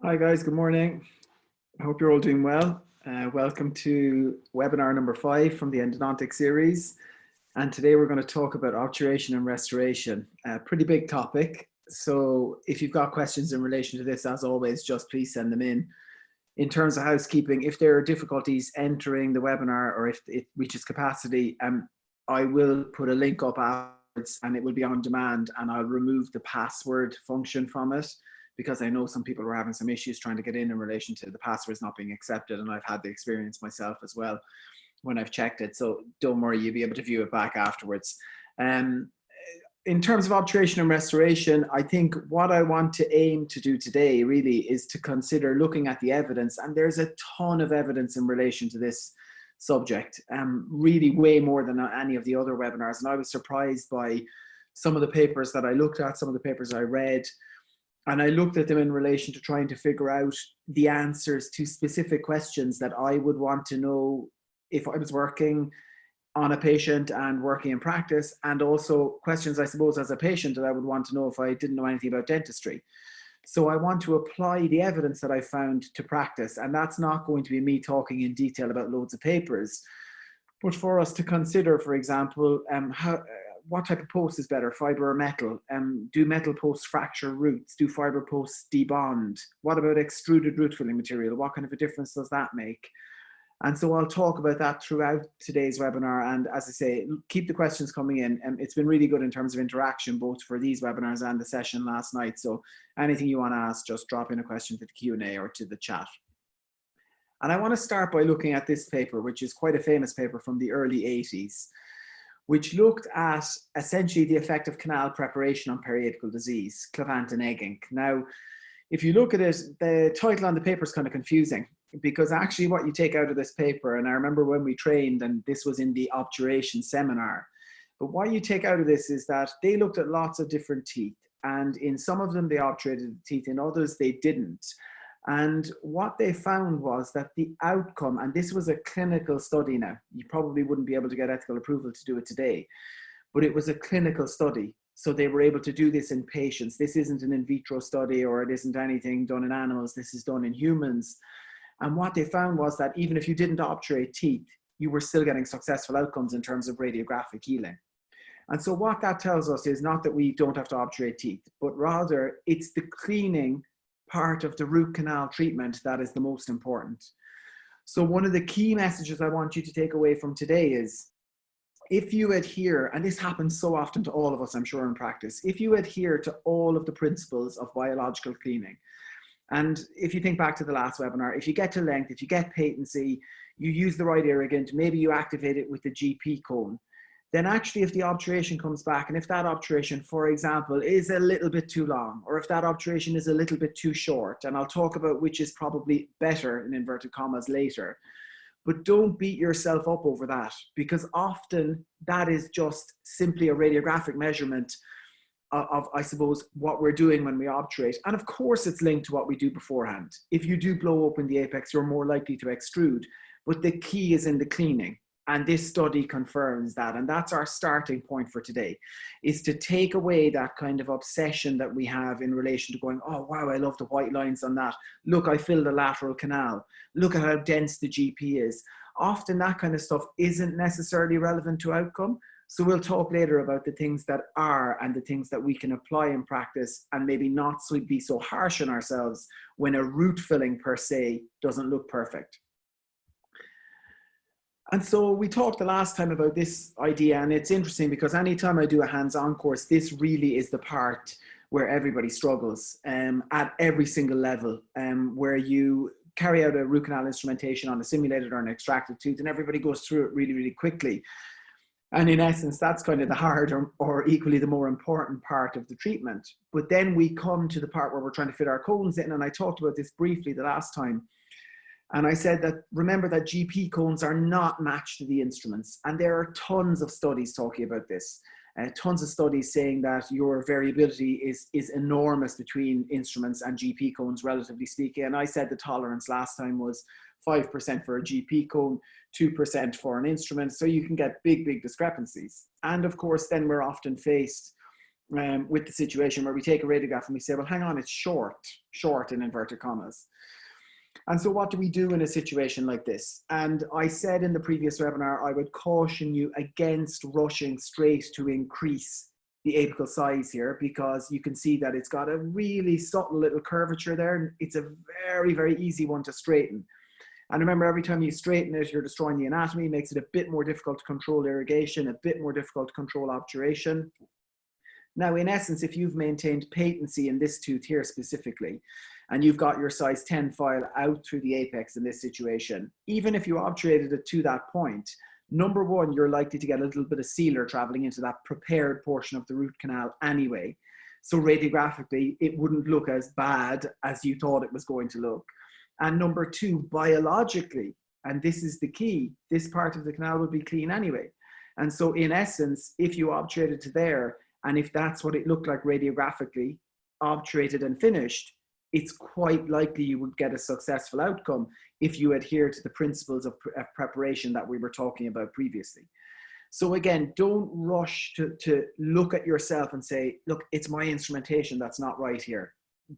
Hi guys, good morning. I hope you're all doing well. Welcome to webinar number 5 from the endodontic series. And today we're going to talk about obturation and restoration. A pretty big topic. So if you've got questions in relation to this, as always, just please send them in. In terms of housekeeping, if there are difficulties entering the webinar or if it reaches capacity, I will put a link up afterwards and it will be on demand, and I'll remove the password function from it, because I know some people were having some issues trying to get in relation to the passwords not being accepted, and I've had the experience myself as well when I've checked it. So don't worry, you'll be able to view it back afterwards. In terms of obturation and restoration, I think what I want to aim to do today really is to consider looking at the evidence, and there's a ton of evidence in relation to this subject, really way more than any of the other webinars. And I was surprised by some of the papers that I looked at, some of the papers I read, and I looked at them in relation to trying to figure out the answers to specific questions that I would want to know if I was working on a patient and working in practice, and also questions, I suppose, as a patient that I would want to know if I didn't know anything about dentistry. So I want to apply the evidence that I found to practice, and that's not going to be me talking in detail about loads of papers, but for us to consider, for example, what type of post is better, fiber or metal? Do metal posts fracture roots? Do fiber posts debond? What about extruded root filling material? What kind of a difference does that make? And so I'll talk about that throughout today's webinar. And as I say, keep the questions coming in. It's been really good in terms of interaction, both for these webinars and the session last night. So anything you want to ask, just drop in a question to the Q&A or to the chat. And I want to start by looking at this paper, which is quite a famous paper from the early 80s, which looked at essentially the effect of canal preparation on periapical disease, clavant and egg ink. Now, if you look at it, the title on the paper is kind of confusing, because actually what you take out of this paper, and I remember when we trained, and this was in the obturation seminar, but what you take out of this is that they looked at lots of different teeth, and in some of them they obturated the teeth, in others they didn't. And what they found was that the outcome, and this was a clinical study now, you probably wouldn't be able to get ethical approval to do it today, but it was a clinical study. So they were able to do this in patients. This isn't an in vitro study, or it isn't anything done in animals. This is done in humans. And what they found was that even if you didn't obturate teeth, you were still getting successful outcomes in terms of radiographic healing. And so what that tells us is not that we don't have to obturate teeth, but rather it's the cleaning part of the root canal treatment that is the most important. So one of the key messages I want you to take away from today is, if you adhere, and this happens so often to all of us, I'm sure, in practice, if you adhere to all of the principles of biological cleaning, and if you think back to the last webinar, if you get to length, if you get patency, you use the right irrigant, maybe you activate it with the GP cone, then actually if the obturation comes back, and if that obturation, for example, is a little bit too long, or if that obturation is a little bit too short, and I'll talk about which is probably better in inverted commas later, but don't beat yourself up over that, because often that is just simply a radiographic measurement of, I suppose, what we're doing when we obturate. And of course, it's linked to what we do beforehand. If you do blow open the apex, you're more likely to extrude. But the key is in the cleaning. And this study confirms that. And that's our starting point for today, is to take away that kind of obsession that we have in relation to going, oh, wow, I love the white lines on that. Look, I filled the lateral canal. Look at how dense the GP is. Often that kind of stuff isn't necessarily relevant to outcome. So we'll talk later about the things that are, and the things that we can apply in practice, and maybe not be so harsh on ourselves when a root filling per se doesn't look perfect. And so we talked the last time about this idea, and it's interesting because anytime I do a hands-on course, this really is the part where everybody struggles at every single level, where you carry out a root canal instrumentation on a simulated or an extracted tooth, and everybody goes through it really, really quickly. And in essence, that's kind of the hard or equally the more important part of the treatment. But then we come to the part where we're trying to fit our cones in. And I talked about this briefly the last time. And I said that, remember that GP cones are not matched to the instruments. And there are tons of studies talking about this. Tons of studies saying that your variability is enormous between instruments and GP cones, relatively speaking. And I said the tolerance last time was 5% for a GP cone, 2% for an instrument. So you can get big, big discrepancies. And of course, then we're often faced with the situation where we take a radiograph and we say, well, hang on, it's short in inverted commas. And so what do we do in a situation like this? And I said in the previous webinar, I would caution you against rushing straight to increase the apical size here, because you can see that it's got a really subtle little curvature there. And it's a very, very easy one to straighten. And remember, every time you straighten it, you're destroying the anatomy, makes it a bit more difficult to control irrigation, a bit more difficult to control obturation. Now, in essence, if you've maintained patency in this tooth here specifically, and you've got your size 10 file out through the apex in this situation, even if you obturated it to that point, number one, you're likely to get a little bit of sealer traveling into that prepared portion of the root canal anyway. So radiographically, it wouldn't look as bad as you thought it was going to look. And number two, biologically, and this is the key, this part of the canal would be clean anyway. And so in essence, if you obturated to there, and if that's what it looked like radiographically, obturated and finished, it's quite likely you would get a successful outcome if you adhere to the principles of preparation that we were talking about previously. So again, don't rush to look at yourself and say, look, it's my instrumentation that's not right here.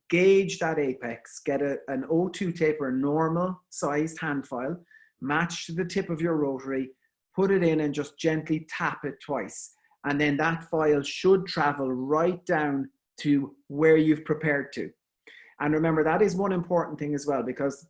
Gauge that apex, get an O2 taper, normal sized hand file, match to the tip of your rotary, put it in and just gently tap it twice. And then that file should travel right down to where you've prepared to. And remember, that is one important thing as well, because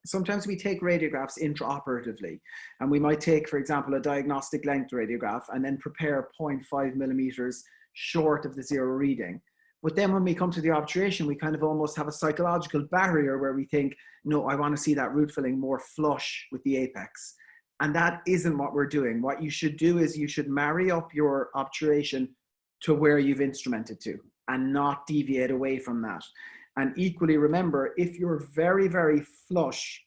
sometimes we take radiographs intraoperatively, and we might take, for example, a diagnostic length radiograph and then prepare 0.5 millimeters short of the zero reading. But then when we come to the obturation, we kind of almost have a psychological barrier where we think, no, I want to see that root filling more flush with the apex. And that isn't what we're doing. What you should do is you should marry up your obturation to where you've instrumented to and not deviate away from that. And equally, remember, if you're very, very flush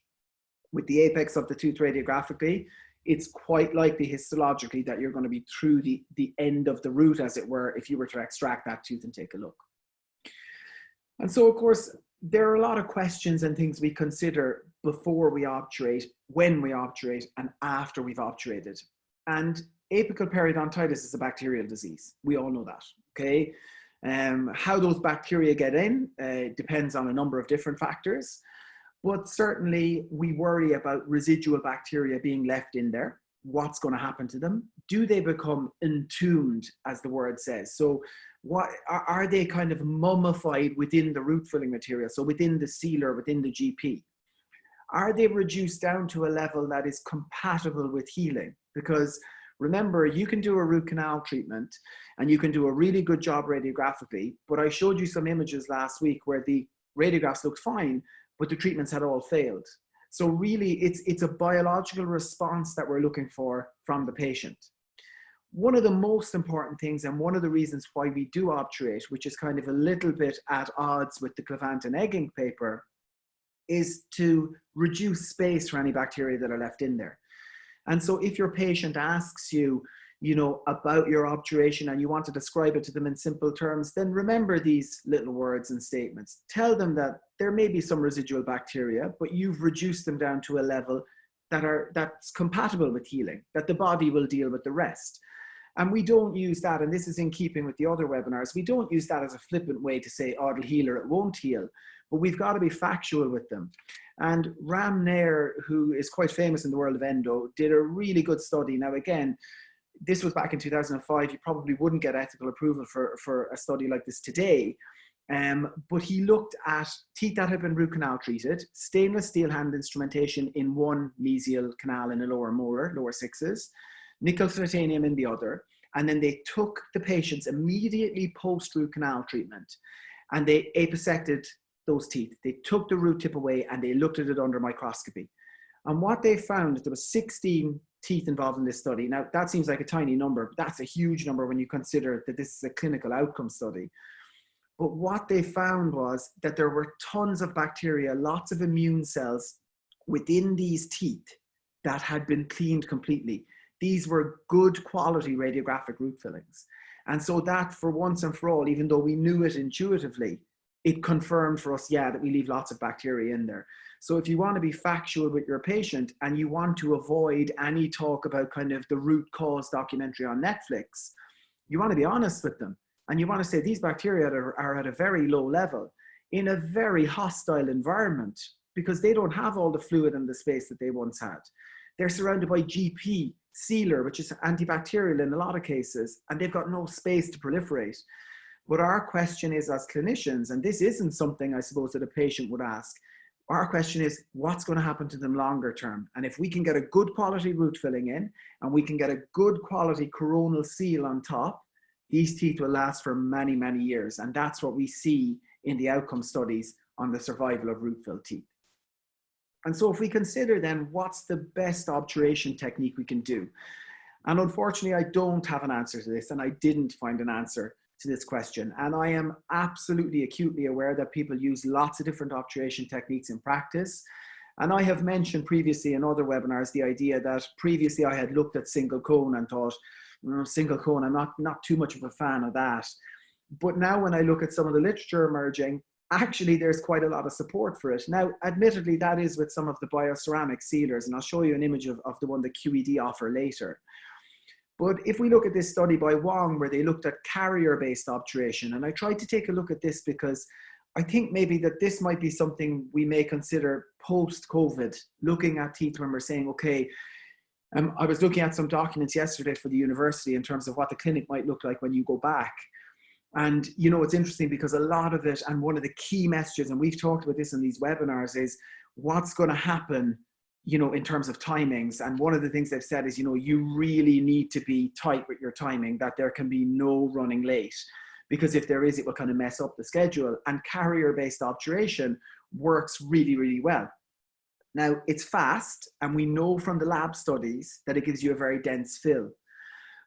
with the apex of the tooth radiographically, it's quite likely histologically that you're going to be through the end of the root, as it were, if you were to extract that tooth and take a look. And so, of course, there are a lot of questions and things we consider before we obturate, when we obturate, and after we've obturated. And apical periodontitis is a bacterial disease. We all know that, okay? How those bacteria get in depends on a number of different factors, but certainly we worry about residual bacteria being left in there. What's going to happen to them? Do they become entombed, as the word says? So what are they kind of mummified within the root filling material? So within the sealer, within the GP? Are they reduced down to a level that is compatible with healing? Because remember, you can do a root canal treatment and you can do a really good job radiographically, but I showed you some images last week where the radiographs looked fine, but the treatments had all failed. So really, it's a biological response that we're looking for from the patient. One of the most important things, and one of the reasons why we do obturate, which is kind of a little bit at odds with the Clavant and Egg ink paper, is to reduce space for any bacteria that are left in there. And so if your patient asks you, about your obturation and you want to describe it to them in simple terms, then remember these little words and statements. Tell them that there may be some residual bacteria, but you've reduced them down to a level that's compatible with healing, that the body will deal with the rest. And we don't use that, and this is in keeping with the other webinars, we don't use that as a flippant way to say, oh, it'll heal or it won't heal, but we've got to be factual with them. And Ram Nair, who is quite famous in the world of endo, did a really good study. Now, again, this was back in 2005. You probably wouldn't get ethical approval for a study like this today. But he looked at teeth that had been root canal treated, stainless steel hand instrumentation in one mesial canal in a lower molar, lower sixes, nickel titanium in the other. And then they took the patients immediately post root canal treatment and they apisected those teeth. They took the root tip away and they looked at it under microscopy. And what they found, there was 16 teeth involved in this study. Now, that seems like a tiny number, but that's a huge number when you consider that this is a clinical outcome study. But what they found was that there were tons of bacteria, lots of immune cells within these teeth that had been cleaned completely. These were good quality radiographic root fillings. And so that, for once and for all, even though we knew it intuitively, it confirmed for us, yeah, that we leave lots of bacteria in there. So if you want to be factual with your patient and you want to avoid any talk about kind of the root cause documentary on Netflix, you want to be honest with them And you want to say these bacteria are at a very low level in a very hostile environment because they don't have all the fluid and the space that they once had. They're surrounded by GP, sealer, which is antibacterial in a lot of cases, and they've got no space to proliferate. But our question is, as clinicians, and this isn't something I suppose that a patient would ask, our question is, what's going to happen to them longer term? And if we can get a good quality root filling in, and we can get a good quality coronal seal on top, these teeth will last for many, many years. And that's what we see in the outcome studies on the survival of root-filled teeth. And so if we consider then what's the best obturation technique we can do, and unfortunately I don't have an answer to this, and I didn't find an answer to this question. And I am absolutely acutely aware that people use lots of different obturation techniques in practice. And I have mentioned previously in other webinars the idea that previously I had looked at single cone and thought, single cone, I'm not too much of a fan of that. But now when I look at some of the literature emerging, actually there's quite a lot of support for it. Now, admittedly, that is with some of the bioceramic sealers, and I'll show you an image of the one that QED offer later. But if we look at this study by Wong, where they looked at carrier-based obturation, and I tried to take a look at this because I think maybe that this might be something we may consider post-COVID, looking at teeth when we're saying, okay, I was looking at some documents yesterday for the university in terms of what the clinic might look like when you go back. And, you know, it's interesting because a lot of it, and one of the key messages, and we've talked about this in these webinars, is what's going to happen, you know, in terms of timings. And one of the things they've said is, you know, you really need to be tight with your timing, that there can be no running late, because if there is, it will kind of mess up the schedule. And carrier-based obturation works really, really well. Now, it's fast, and we know from the lab studies that it gives you a very dense fill.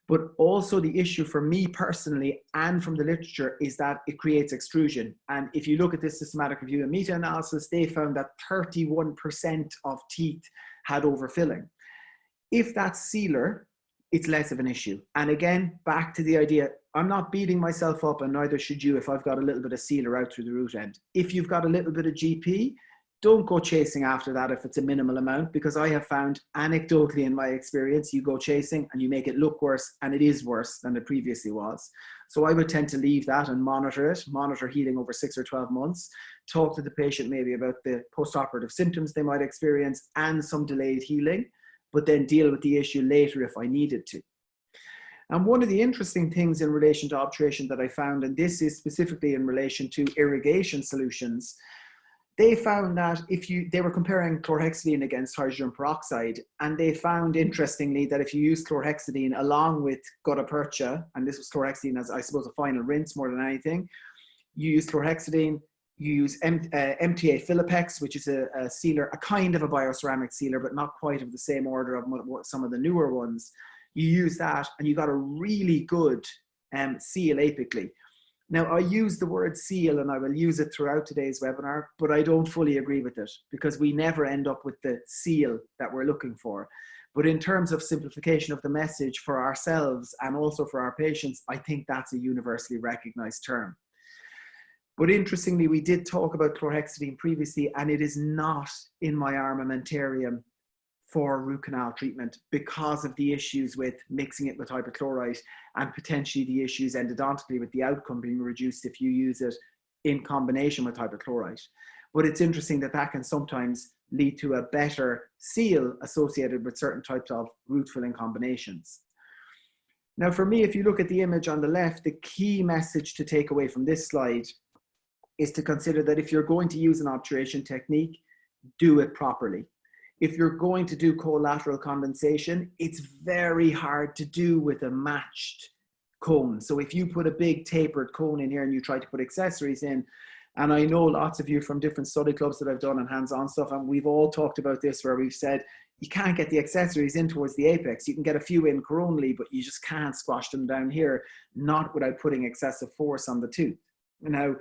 But also the issue for me personally and from the literature is that it creates extrusion. And if you look at this systematic review and meta-analysis, they found that 31% of teeth had overfilling. If that's sealer, it's less of an issue. And again, back to the idea, I'm not beating myself up, and neither should you if I've got a little bit of sealer out through the root end. If you've got a little bit of GP, don't go chasing after that if it's a minimal amount, because I have found anecdotally in my experience, you go chasing and you make it look worse, and it is worse than it previously was. So I would tend to leave that and monitor healing over 6 or 12 months, talk to the patient maybe about the postoperative symptoms they might experience and some delayed healing, but then deal with the issue later if I needed to. And one of the interesting things in relation to obturation that I found, and this is specifically in relation to irrigation solutions, they found that they were comparing chlorhexidine against hydrogen peroxide, and they found interestingly that if you use chlorhexidine along with gutta percha, and this was chlorhexidine as I suppose a final rinse more than anything, you use chlorhexidine, you use MTA Philipex, which is a sealer, a kind of a bioceramic sealer, but not quite of the same order of some of the newer ones. You use that and you got a really good seal apically. Now, I use the word seal, and I will use it throughout today's webinar, but I don't fully agree with it because we never end up with the seal that we're looking for. But in terms of simplification of the message for ourselves and also for our patients, I think that's a universally recognized term. But interestingly, we did talk about chlorhexidine previously, and it is not in my armamentarium for root canal treatment because of the issues with mixing it with hypochlorite and potentially the issues endodontically with the outcome being reduced if you use it in combination with hypochlorite. But it's interesting that that can sometimes lead to a better seal associated with certain types of root filling combinations. Now, for me, if you look at the image on the left, the key message to take away from this slide is to consider that if you're going to use an obturation technique, do it properly. If you're going to do collateral condensation, it's very hard to do with a matched cone. So if you put a big tapered cone in here and you try to put accessories in, and I know lots of you from different study clubs that I've done and hands-on stuff, and we've all talked about this where we've said, you can't get the accessories in towards the apex. You can get a few in coronally, but you just can't squash them down here, not without putting excessive force on the tooth. Now,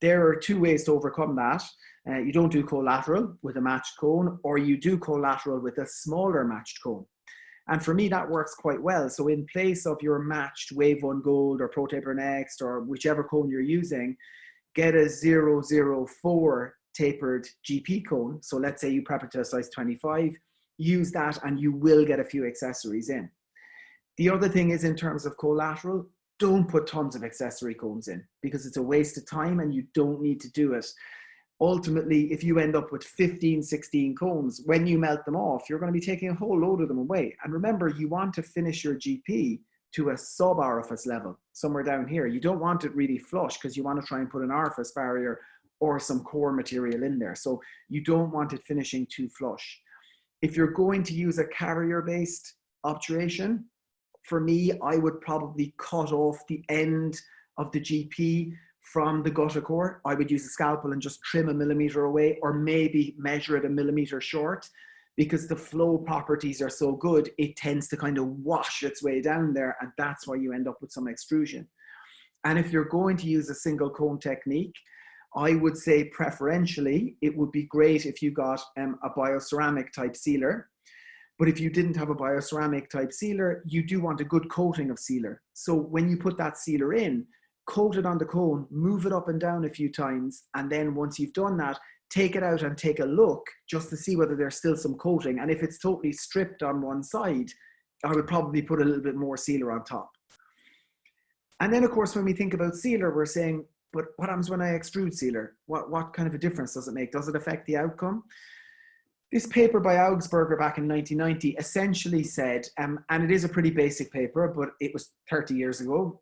there are two ways to overcome that. You don't do collateral with a matched cone, or you do collateral with a smaller matched cone. And for me, that works quite well. So in place of your matched Wave 1 Gold or ProTaper Next or whichever cone you're using, get a 004 tapered GP cone. So let's say you prep it to a size 25, use that and you will get a few accessories in. The other thing is in terms of collateral, don't put tons of accessory cones in because it's a waste of time and you don't need to do it. Ultimately, if you end up with 15, 16 cones, when you melt them off, you're going to be taking a whole load of them away. And remember, you want to finish your GP to a sub-orifice level, somewhere down here. You don't want it really flush because you want to try and put an orifice barrier or some core material in there. So you don't want it finishing too flush. If you're going to use a carrier-based obturation, for me, I would probably cut off the end of the GP from the gutta core. I would use a scalpel and just trim 1 millimeter away, or maybe measure it 1 millimeter short, because the flow properties are so good, it tends to kind of wash its way down there, and that's why you end up with some extrusion. And if you're going to use a single cone technique, I would say preferentially, it would be great if you got a bioceramic type sealer. But if you didn't have a bioceramic type sealer, you do want a good coating of sealer. So when you put that sealer in, coat it on the cone, move it up and down a few times. And then once you've done that, take it out and take a look just to see whether there's still some coating. And if it's totally stripped on one side, I would probably put a little bit more sealer on top. And then of course, when we think about sealer, we're saying, but what happens when I extrude sealer? What kind of a difference does it make? Does it affect the outcome? This paper by Augsburger back in 1990 essentially said, and it is a pretty basic paper, but it was 30 years ago,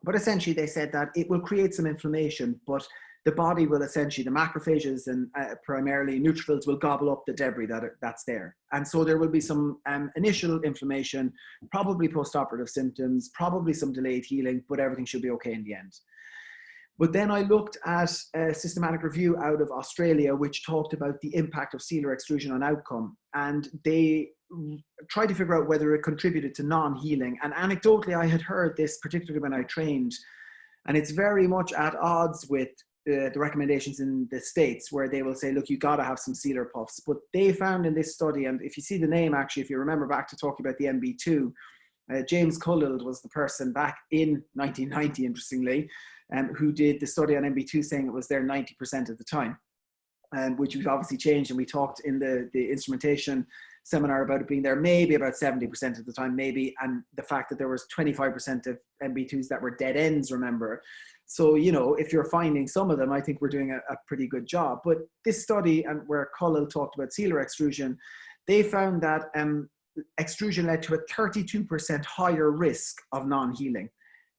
but essentially they said that it will create some inflammation, but the body will essentially, the macrophages and primarily neutrophils will gobble up the debris that's there. And so there will be some initial inflammation, probably post-operative symptoms, probably some delayed healing, but everything should be okay in the end. But then I looked at a systematic review out of Australia, which talked about the impact of sealer extrusion on outcome. And they tried to figure out whether it contributed to non-healing. And anecdotally, I had heard this, particularly when I trained, and it's very much at odds with the recommendations in the States, where they will say, look, you got to have some sealer puffs. But they found in this study, and if you see the name, actually, if you remember back to talking about the MB2, James Cullild was the person back in 1990, interestingly, who did the study on MB2, saying it was there 90% of the time, which was obviously changed. And we talked in the instrumentation seminar about it being there maybe about 70% of the time, maybe, and the fact that there was 25% of MB2s that were dead ends, remember. So, you know, if you're finding some of them, I think we're doing a pretty good job. But this study, and where Cullild talked about sealer extrusion, they found that extrusion led to a 32% higher risk of non-healing.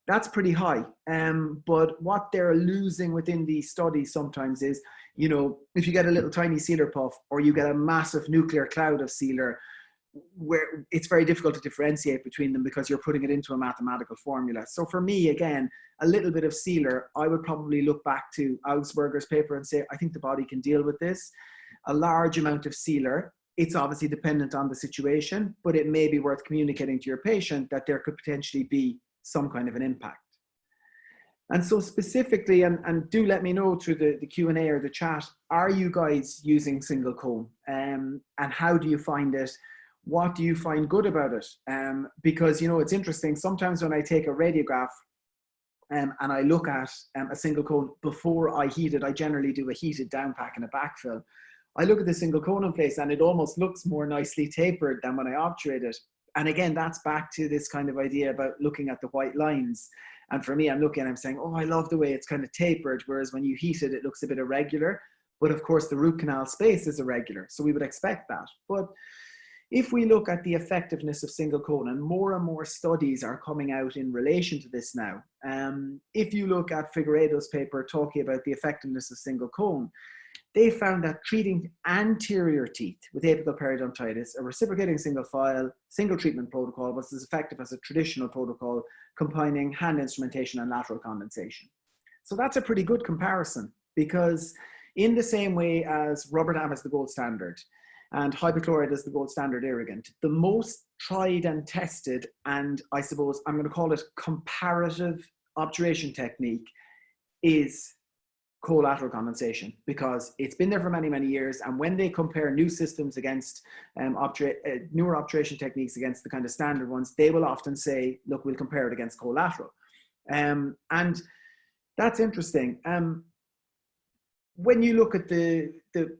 That's pretty high. But what they're losing within these studies sometimes is, you know, if you get a little tiny sealer puff, or you get a massive nuclear cloud of sealer, where it's very difficult to differentiate between them because you're putting it into a mathematical formula. So for me, again, a little bit of sealer, I would probably look back to Augsburger's paper and say, I think the body can deal with this. A large amount of sealer, it's obviously dependent on the situation, but it may be worth communicating to your patient that there could potentially be some kind of an impact. And so specifically, and do let me know through the Q&A or the chat, are you guys using single cone? And how do you find it? What do you find good about it? Because, you know, it's interesting. Sometimes when I take a radiograph and I look at a single cone before I heat it, I generally do a heated down pack and a backfill. I look at the single cone in place and it almost looks more nicely tapered than when I obturate it. And again, that's back to this kind of idea about looking at the white lines. And for me, I'm looking and I'm saying, oh, I love the way it's kind of tapered. Whereas when you heat it, it looks a bit irregular. But of course, the root canal space is irregular. So we would expect that. But if we look at the effectiveness of single cone, and more studies are coming out in relation to this now. If you look at Figueiredo's paper talking about the effectiveness of single cone, they found that treating anterior teeth with apical periodontitis, a reciprocating single file, single treatment protocol was as effective as a traditional protocol combining hand instrumentation and lateral condensation. So that's a pretty good comparison, because in the same way as rubber dam is the gold standard and hypochlorite is the gold standard irrigant, the most tried and tested, and I suppose I'm going to call it comparative obturation technique, is collateral condensation, because it's been there for many, many years. And when they compare new systems against newer obturation techniques against the kind of standard ones, they will often say, look, we'll compare it against collateral. And that's interesting. When you look at the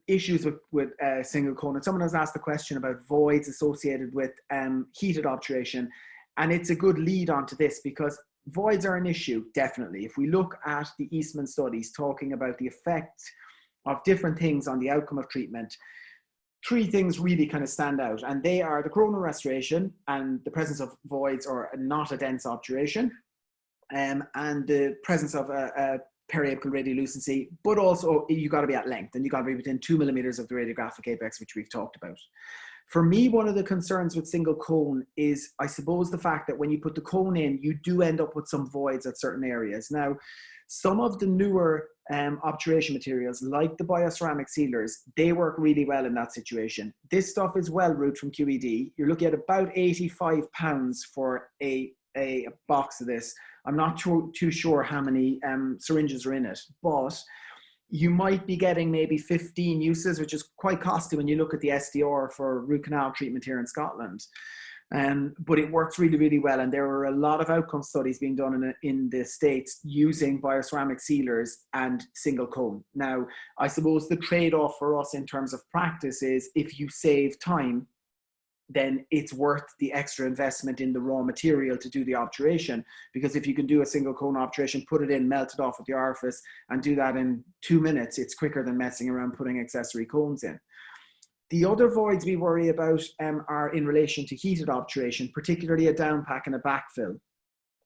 issues with single cone, and someone has asked the question about voids associated with heated obturation, and it's a good lead on to this, because Voids are an issue, definitely. If we look at the Eastman studies talking about the effect of different things on the outcome of treatment, three things really kind of stand out, and they are the coronal restoration and the presence of voids or not a dense obturation, and the presence of a periapical radiolucency, but also you got to be at length and you got to be within 2 millimeters of the radiographic apex, which we've talked about. For me, one of the concerns with single cone is, I suppose, the fact that when you put the cone in, you do end up with some voids at certain areas. Now, some of the newer obturation materials, like the bioceramic sealers, they work really well in that situation. This stuff is well root from QED. You're looking at about £85 for a box of this. I'm not too sure how many syringes are in it, but you might be getting maybe 15 uses, which is quite costly when you look at the SDR for root canal treatment here in Scotland. But it works really, really well. And there are a lot of outcome studies being done in the States using bioceramic sealers and single cone. Now, I suppose the trade-off for us in terms of practice is if you save time, then it's worth the extra investment in the raw material to do the obturation. Because if you can do a single cone obturation, put it in, melt it off with the orifice, and do that in 2 minutes, it's quicker than messing around putting accessory cones in. The other voids we worry about are in relation to heated obturation, particularly a downpack and a backfill.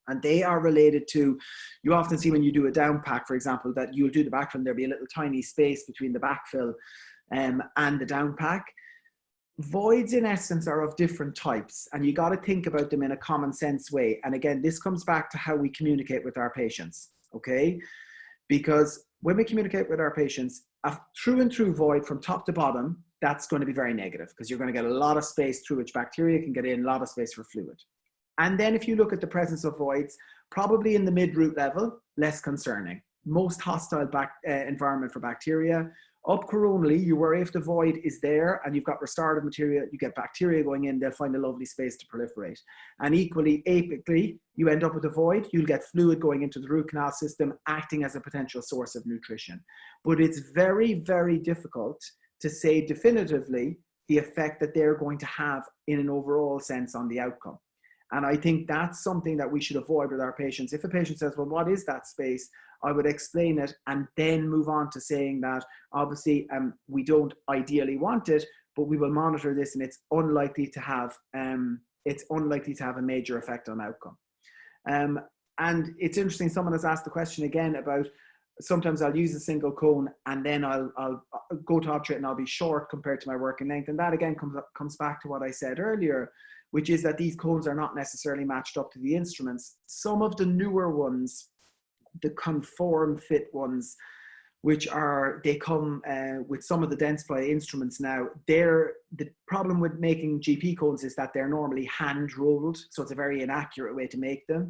And they are related to, you often see when you do a downpack, for example, that you'll do the backfill and there'll be a little tiny space between the backfill and the downpack. Voids in essence are of different types, and you got to think about them in a common sense way. And again, this comes back to how we communicate with our patients, okay? Because when we communicate with our patients, a through and through void from top to bottom, that's going to be very negative because you're going to get a lot of space through which bacteria can get in, a lot of space for fluid. And then if you look at the presence of voids, probably in the mid-root level, less concerning. Most hostile environment for bacteria. Up coronally, you worry if the void is there and you've got restorative material, you get bacteria going in, they'll find a lovely space to proliferate. And equally, apically, you end up with a void, you'll get fluid going into the root canal system, acting as a potential source of nutrition. But it's very, very difficult to say definitively the effect that they're going to have in an overall sense on the outcome. And I think that's something that we should avoid with our patients. If a patient says, well, what is that space? I would explain it and then move on to saying that obviously we don't ideally want it, but we will monitor this and it's unlikely to have a major effect on outcome. And it's interesting, someone has asked the question again about, sometimes I'll use a single cone and then I'll go to obturate and I'll be short compared to my working length. And that again comes back to what I said earlier, which is that these cones are not necessarily matched up to the instruments. Some of the newer ones, the conform fit ones, which are, they come with some of the Dentsply instruments now, the problem with making GP cones is that they're normally hand rolled. So it's a very inaccurate way to make them.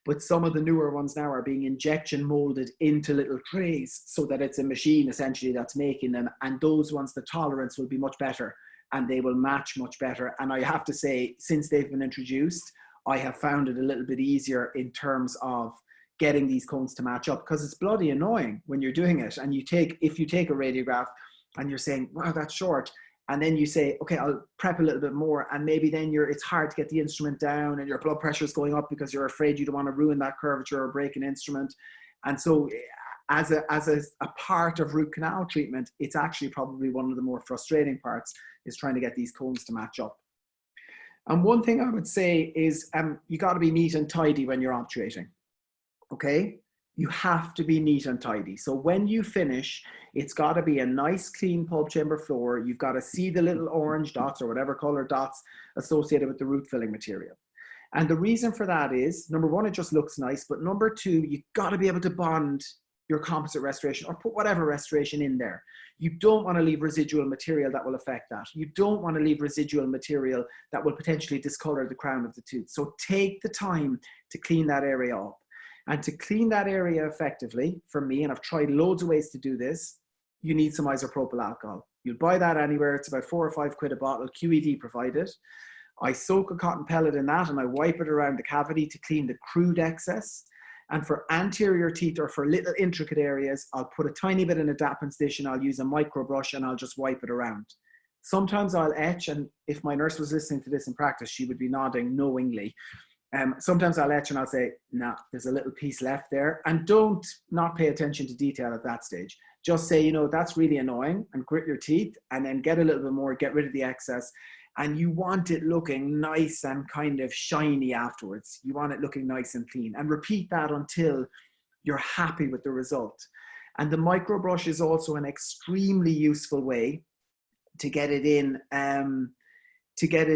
But some of the newer ones now are being injection molded into little trays so that it's a machine essentially that's making them. And those ones, the tolerance will be much better and they will match much better. And I have to say, since they've been introduced, I have found it a little bit easier in terms of getting these cones to match up, because it's bloody annoying when you're doing it. And if you take a radiograph and you're saying, wow, that's short. And then you say, okay, I'll prep a little bit more. And maybe then it's hard to get the instrument down and your blood pressure is going up because you're afraid you don't want to ruin that curvature or break an instrument. And so as a part of root canal treatment, it's actually probably one of the more frustrating parts, is trying to get these cones to match up. And one thing I would say is you got to be neat and tidy when you're obturating. Okay? You have to be neat and tidy. So when you finish, it's got to be a nice, clean pulp chamber floor. You've got to see the little orange dots or whatever color dots associated with the root filling material. And the reason for that is, number one, it just looks nice. But number two, you've got to be able to bond your composite restoration or put whatever restoration in there. You don't want to leave residual material that will affect that. You don't want to leave residual material that will potentially discolor the crown of the tooth. So take the time to clean that area up. And to clean that area effectively, for me, and I've tried loads of ways to do this, you need some isopropyl alcohol. You'll buy that anywhere. It's about £4 or £5 a bottle, QED provided. I soak a cotton pellet in that and I wipe it around the cavity to clean the crude excess. And for anterior teeth or for little intricate areas, I'll put a tiny bit in a dappens dish and I'll use a micro brush and I'll just wipe it around. Sometimes I'll etch, and if my nurse was listening to this in practice, she would be nodding knowingly. Sometimes I'll etch and I'll say, nah, there's a little piece left there, and don't not pay attention to detail at that stage. Just say, you know, that's really annoying, and grit your teeth, and then get a little bit more, get rid of the excess. And you want it looking nice and kind of shiny afterwards. You want it looking nice and clean, and repeat that until you're happy with the result. And the micro brush is also an extremely useful way to get it in, to get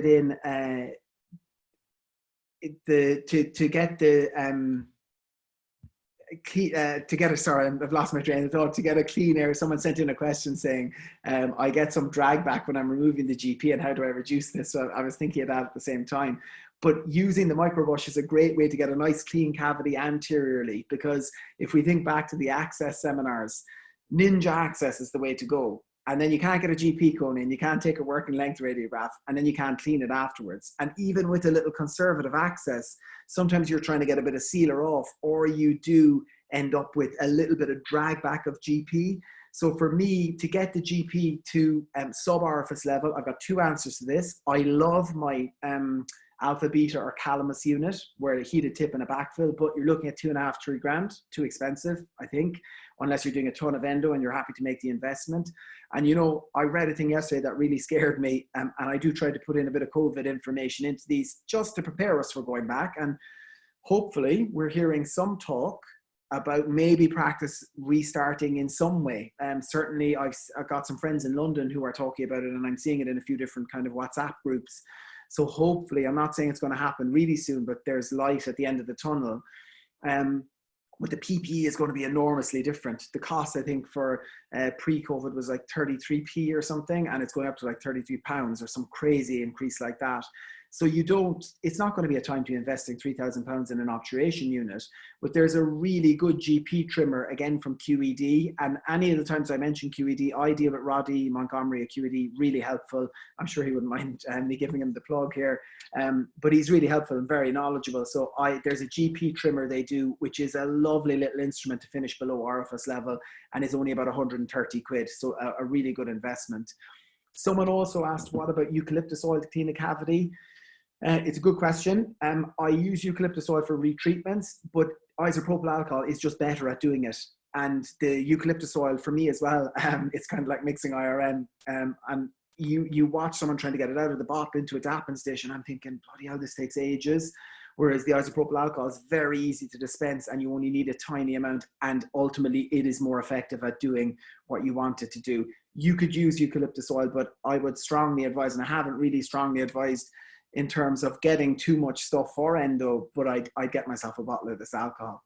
sorry, I've lost my train of thought, to get a clean air. Someone sent in a question saying, I get some drag back when I'm removing the GP, and how do I reduce this? So I was thinking of that at the same time. But using the microbrush is a great way to get a nice clean cavity anteriorly, because if we think back to the access seminars, ninja access is the way to go. And then you can't get a GP cone in, you can't take a working length radiograph, and then you can't clean it afterwards. And even with a little conservative access, sometimes you're trying to get a bit of sealer off, or you do end up with a little bit of drag back of GP. So for me, to get the GP to sub-orifice level, I've got two answers to this. I love my alpha, beta, or calamus unit, where a heated tip and a backfill, but you're looking at $2.5, $3 too expensive, I think, unless you're doing a ton of endo and you're happy to make the investment. And, you know, I read a thing yesterday that really scared me, and I do try to put in a bit of COVID information into these just to prepare us for going back. And hopefully we're hearing some talk about maybe practice restarting in some way. Certainly I've got some friends in London who are talking about it, and I'm seeing it in a few different kind of WhatsApp groups. So hopefully, I'm not saying it's going to happen really soon, but there's light at the end of the tunnel. But the PPE is going to be enormously different. The cost, I think, for pre-COVID was like 33p or something, and it's going up to like £33 or some crazy increase like that. So it's not going to be a time to be investing £3,000 in an obturation unit, but there's a really good GP trimmer, again, from QED. And any of the times I mention QED, I deal with Roddy Montgomery at QED, really helpful. I'm sure he wouldn't mind me giving him the plug here, but he's really helpful and very knowledgeable. So there's a GP trimmer they do, which is a lovely little instrument to finish below orifice level, and is only about 130 quid. So a really good investment. Someone also asked, what about eucalyptus oil to clean a cavity? It's a good question. I use eucalyptus oil for retreatments, but isopropyl alcohol is just better at doing it. And the eucalyptus oil for me as well, it's kind of like mixing IRM. And you watch someone trying to get it out of the bottle into a dapping station. I'm thinking, bloody hell, this takes ages. Whereas the isopropyl alcohol is very easy to dispense, and you only need a tiny amount. And ultimately, it is more effective at doing what you want it to do. You could use eucalyptus oil, but I would strongly advise, and I haven't really strongly advised in terms of getting too much stuff for endo, but I'd get myself a bottle of this alcohol.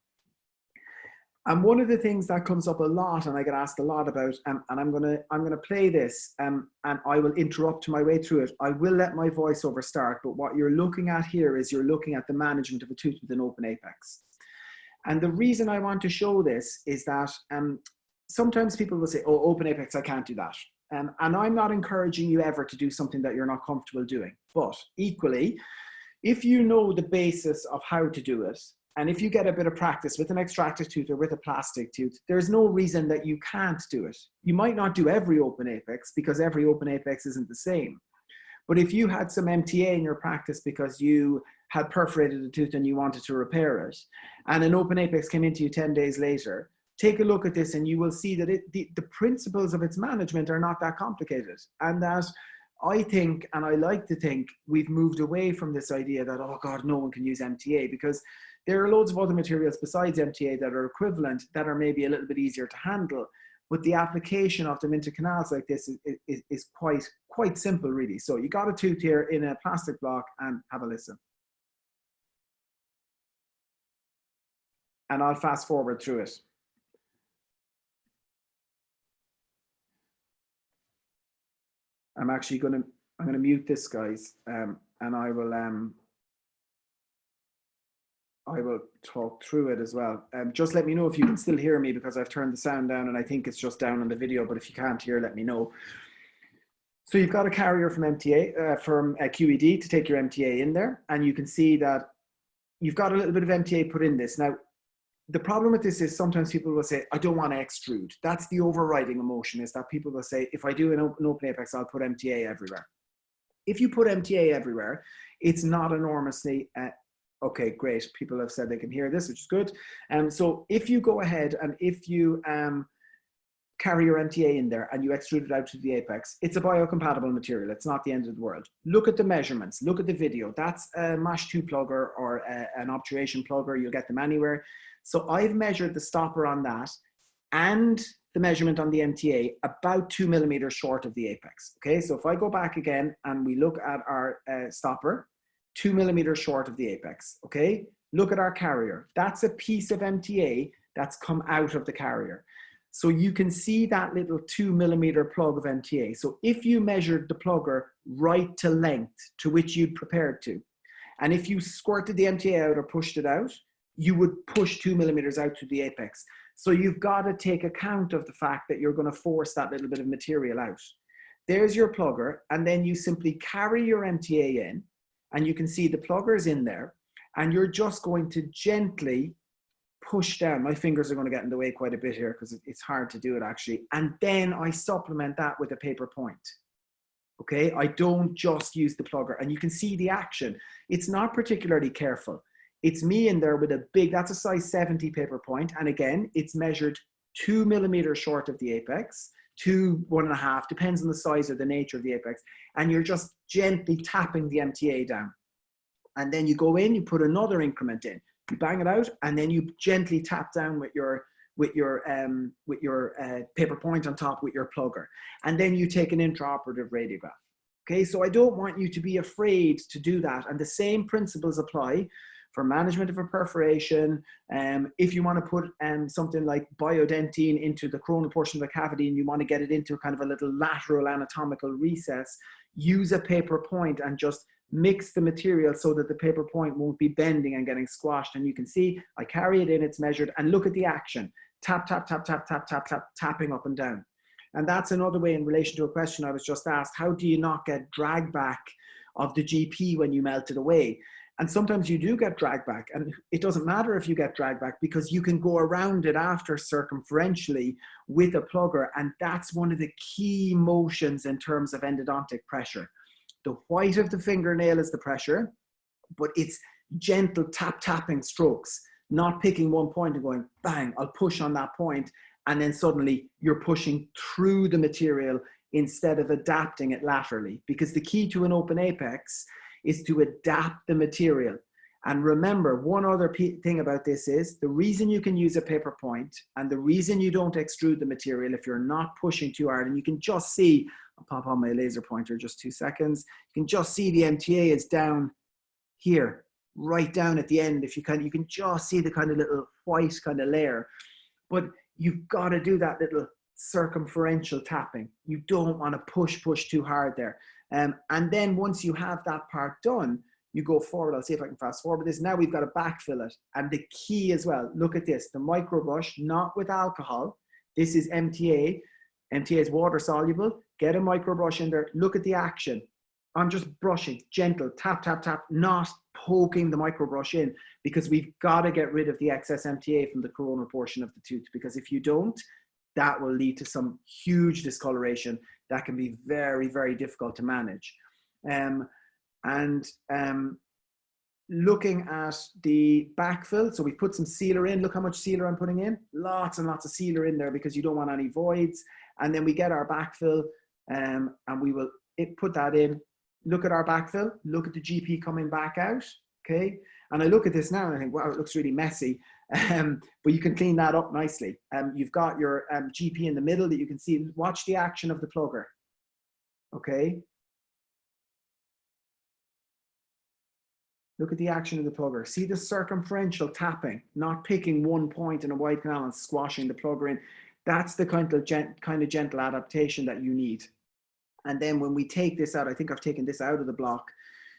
And one of the things that comes up a lot, and I get asked a lot about, and I'm gonna play this, and I will interrupt my way through it. I will let my voiceover start, but what you're looking at here is you're looking at the management of a tooth with an open apex. And the reason I want to show this is that sometimes people will say, oh, open apex, I can't do that. And I'm not encouraging you ever to do something that you're not comfortable doing. But equally, if you know the basis of how to do it, and if you get a bit of practice with an extracted tooth or with a plastic tooth, there's no reason that you can't do it. You might not do every open apex, because every open apex isn't the same. But if you had some MTA in your practice because you had perforated a tooth and you wanted to repair it, and an open apex came into you 10 days later, take a look at this and you will see that the principles of its management are not that complicated. And that I think, and I like to think, we've moved away from this idea that, oh God, no one can use MTA, because there are loads of other materials besides MTA that are equivalent, that are maybe a little bit easier to handle. But the application of them into canals like this is quite simple, really. So you got a tooth here in a plastic block, and have a listen. And I'll fast forward through it. I'm actually going to mute this, guys, and I will talk through it as well. Just let me know if you can still hear me, because I've turned the sound down and I think it's just down on the video, but if you can't hear, let me know. So you've got a carrier from MTA, from QED to take your MTA in there, and you can see that you've got a little bit of MTA put in this. Now, the problem with this is sometimes people will say, I don't want to extrude. That's the overriding emotion, is that people will say, if I do an open apex, I'll put MTA everywhere. If you put MTA everywhere, it's not enormously Okay, great. People have said they can hear this, which is good. So if you go ahead and if you carry your MTA in there and you extrude it out to the apex, it's a biocompatible material. It's not the end of the world. Look at the measurements. Look at the video. That's a MASH 2 plugger or an obturation plugger. You'll get them anywhere. So I've measured the stopper on that and the measurement on the MTA about 2 millimeters short of the apex. Okay, so if I go back again and we look at our stopper, 2 millimeters short of the apex. Okay, look at our carrier. That's a piece of MTA that's come out of the carrier. So you can see that little 2 millimeter plug of MTA. So if you measured the plugger right to length to which you'd prepared to, and if you squirted the MTA out or pushed it out, you would push 2 millimeters out to the apex. So you've got to take account of the fact that you're going to force that little bit of material out. There's your plugger, and then you simply carry your MTA in, and you can see the plugger's in there, and you're just going to gently push down. My fingers are going to get in the way quite a bit here because it's hard to do it actually. And then I supplement that with a paper point. Okay, I don't just use the plugger, and you can see the action. It's not particularly careful. It's me in there with a big, that's a size 70 paper point. And again, it's measured 2 millimeters short of the apex, 2, 1.5, depends on the size or the nature of the apex. And you're just gently tapping the MTA down. And then you go in, you put another increment in, you bang it out, and then you gently tap down with your paper point on top with your plugger. And then you take an intraoperative radiograph. Okay, so I don't want you to be afraid to do that. And the same principles apply for management of a perforation. If you want to put something like biodentine into the coronal portion of the cavity and you want to get it into kind of a little lateral anatomical recess, use a paper point and just mix the material so that the paper point won't be bending and getting squashed. And you can see I carry it in, it's measured, and look at the action. Tap, tap, tap, tap, tap, tap, tap, tapping up and down. And that's another way in relation to a question I was just asked, how do you not get drag back of the GP when you melt it away? And sometimes you do get drag back, and it doesn't matter if you get drag back because you can go around it after circumferentially with a plugger. And that's one of the key motions in terms of endodontic pressure. The white of the fingernail is the pressure, but it's gentle tapping strokes, not picking one point and going, bang, I'll push on that point. And then suddenly you're pushing through the material instead of adapting it laterally. Because the key to an open apex is to adapt the material. And remember, one other thing about this is the reason you can use a paper point and the reason you don't extrude the material if you're not pushing too hard, and you can just see, I'll pop on my laser pointer just 2 seconds. You can just see the MTA is down here, right down at the end. If you can just see the kind of little white kind of layer, but you've got to do that little circumferential tapping. You don't want to push too hard there. And then once you have that part done, you go forward. I'll see if I can fast forward this. Now we've got to backfill it. And the key as well, look at this, the microbrush, not with alcohol. This is MTA. MTA is water soluble. Get a microbrush in there. Look at the action. I'm just brushing, gentle, tap, tap, tap, not poking the microbrush in, because we've got to get rid of the excess MTA from the coronal portion of the tooth, because if you don't, that will lead to some huge discoloration that can be very, very difficult to manage. Looking at the backfill, so we put some sealer in. Look how much sealer I'm putting in. Lots and lots of sealer in there because you don't want any voids. And then we get our backfill and we will put that in. Look at our backfill. Look at the GP coming back out. Okay. And I look at this now and I think, wow, it looks really messy. But you can clean that up nicely. You've got your GP in the middle that you can see. Watch the action of the plugger. Okay. Look at the action of the plugger. See the circumferential tapping, not picking one point in a wide canal and squashing the plugger in. That's the kind of gentle adaptation that you need. And then when we take this out, I think I've taken this out of the block,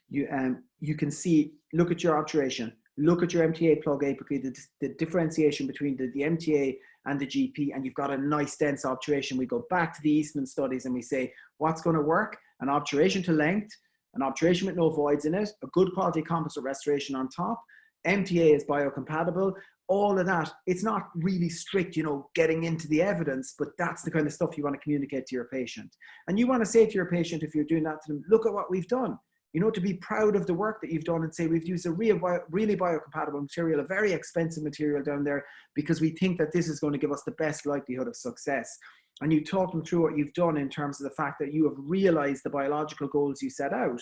you can see, look at your obturation, look at your MTA plug apically, the differentiation between the MTA and the GP, and you've got a nice dense obturation. We go back to the Eastman studies and we say, what's going to work? An obturation to length, an obturation with no voids in it, a good quality composite restoration on top, MTA is biocompatible, all of that. It's not really strict, you know, getting into the evidence, but that's the kind of stuff you want to communicate to your patient. And you want to say to your patient, if you're doing that to them, look at what we've done. to be proud of the work that you've done and say, we've used a really biocompatible material, a very expensive material down there, because we think that this is going to give us the best likelihood of success. And you talk them through what you've done in terms of the fact that you have realized the biological goals you set out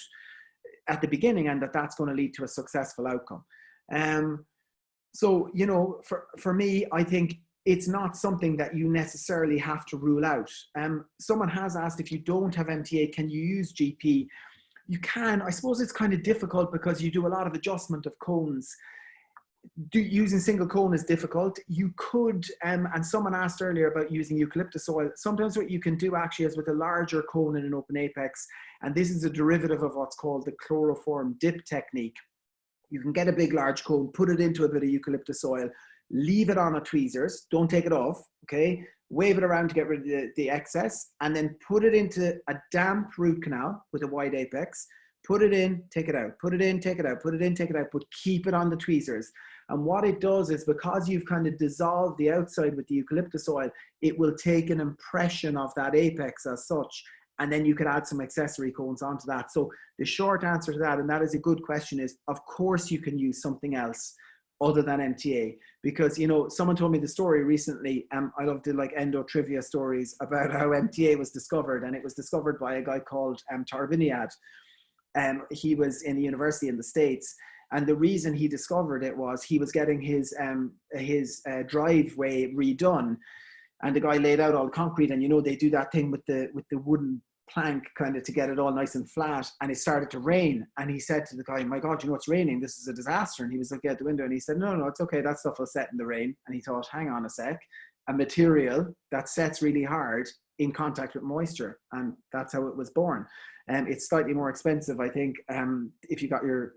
at the beginning, and that's going to lead to a successful outcome. So, for me, I think it's not something that you necessarily have to rule out. Someone has asked, if you don't have MTA, can you use GP? You can. I suppose it's kind of difficult because you do a lot of adjustment of cones. Using single cone is difficult. You could, and someone asked earlier about using eucalyptus oil. Sometimes what you can do actually is with a larger cone in an open apex, and this is a derivative of what's called the chloroform dip technique. You can get a big large cone, put it into a bit of eucalyptus oil, leave it on a tweezers, don't take it off, okay? Wave it around to get rid of the excess, and then put it into a damp root canal with a wide apex. Put it in, take it out, put it in, take it out, put it in, take it out, but keep it on the tweezers. And what it does is, because you've kind of dissolved the outside with the eucalyptus oil, it will take an impression of that apex as such, and then you could add some accessory cones onto that. So the short answer to that, and that is a good question, is of course you can use something else other than MTA, because someone told me the story recently. I love to like endo trivia stories about how MTA was discovered, and it was discovered by a guy called Tarbiniad. He was in a university in the States, and the reason he discovered it was he was getting his driveway redone, and the guy laid out all concrete, and they do that thing with the wooden plank kind of to get it all nice and flat, and it started to rain, and he said to the guy, my God, it's raining, this is a disaster. And he was looking out the window, and he said, no, it's okay, that stuff will set in the rain. And he thought, hang on a sec, a material that sets really hard in contact with moisture, and that's how it was born. It's slightly more expensive, I think. If you got your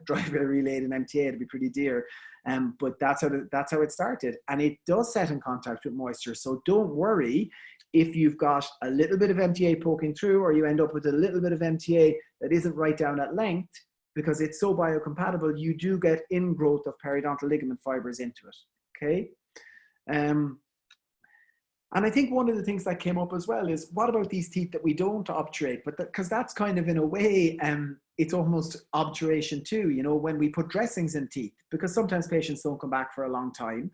driveway relayed in MTA, it'd be pretty dear, but that's how it started, and it does set in contact with moisture. So don't worry if you've got a little bit of MTA poking through, or you end up with a little bit of MTA that isn't right down at length, because it's so biocompatible, you do get ingrowth of periodontal ligament fibers into it, okay? And I think one of the things that came up as well is, what about these teeth that we don't obturate? But because that's kind of, in a way, it's almost obturation too, when we put dressings in teeth, because sometimes patients don't come back for a long time.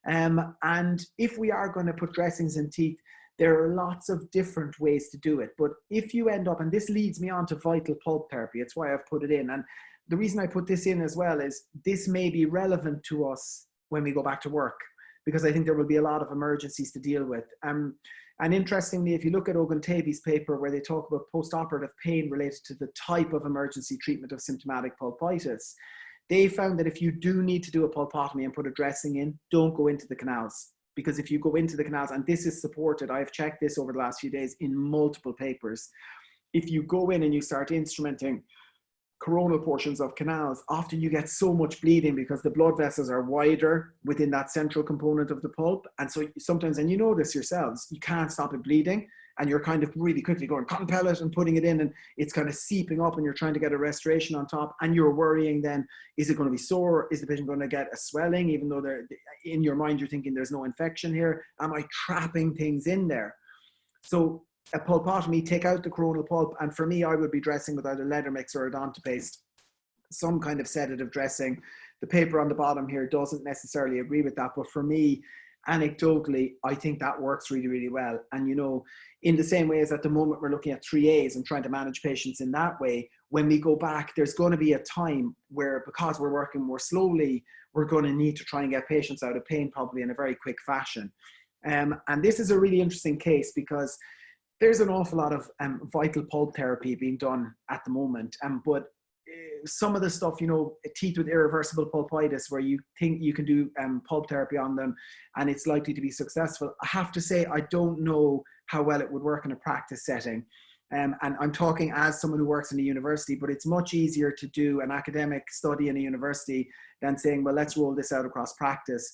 And if we are going to put dressings in teeth, there are lots of different ways to do it. But if you end up, and this leads me on to vital pulp therapy, it's why I've put it in. And the reason I put this in as well is, this may be relevant to us when we go back to work, because I think there will be a lot of emergencies to deal with. And interestingly, if you look at Oguntebi's paper, where they talk about post-operative pain related to the type of emergency treatment of symptomatic pulpitis, they found that if you do need to do a pulpotomy and put a dressing in, don't go into the canals. Because if you go into the canals, and this is supported, I've checked this over the last few days in multiple papers, if you go in and you start instrumenting coronal portions of canals, often you get so much bleeding because the blood vessels are wider within that central component of the pulp. And so sometimes, and you know this yourselves, you can't stop it bleeding, and you're kind of really quickly going cotton pellet and putting it in, and it's kind of seeping up, and you're trying to get a restoration on top, and you're worrying then, is it going to be sore? Is the patient going to get a swelling, even though they're in your mind, you're thinking there's no infection here? Am I trapping things in there? So a pulpotomy, take out the coronal pulp, and for me, I would be dressing with either leather mix or odontopaste, some kind of sedative dressing. The paper on the bottom here doesn't necessarily agree with that, but for me, anecdotally, I think that works really, really well. And in the same way as at the moment we're looking at 3As and trying to manage patients in that way, when we go back, there's going to be a time where, because we're working more slowly, we're going to need to try and get patients out of pain probably in a very quick fashion. And this is a really interesting case, because there's an awful lot of vital pulp therapy being done at the moment, but some of the stuff, teeth with irreversible pulpitis, where you think you can do pulp therapy on them and it's likely to be successful, I have to say, I don't know how well it would work in a practice setting. And I'm talking as someone who works in a university, but it's much easier to do an academic study in a university than saying, well, let's roll this out across practice,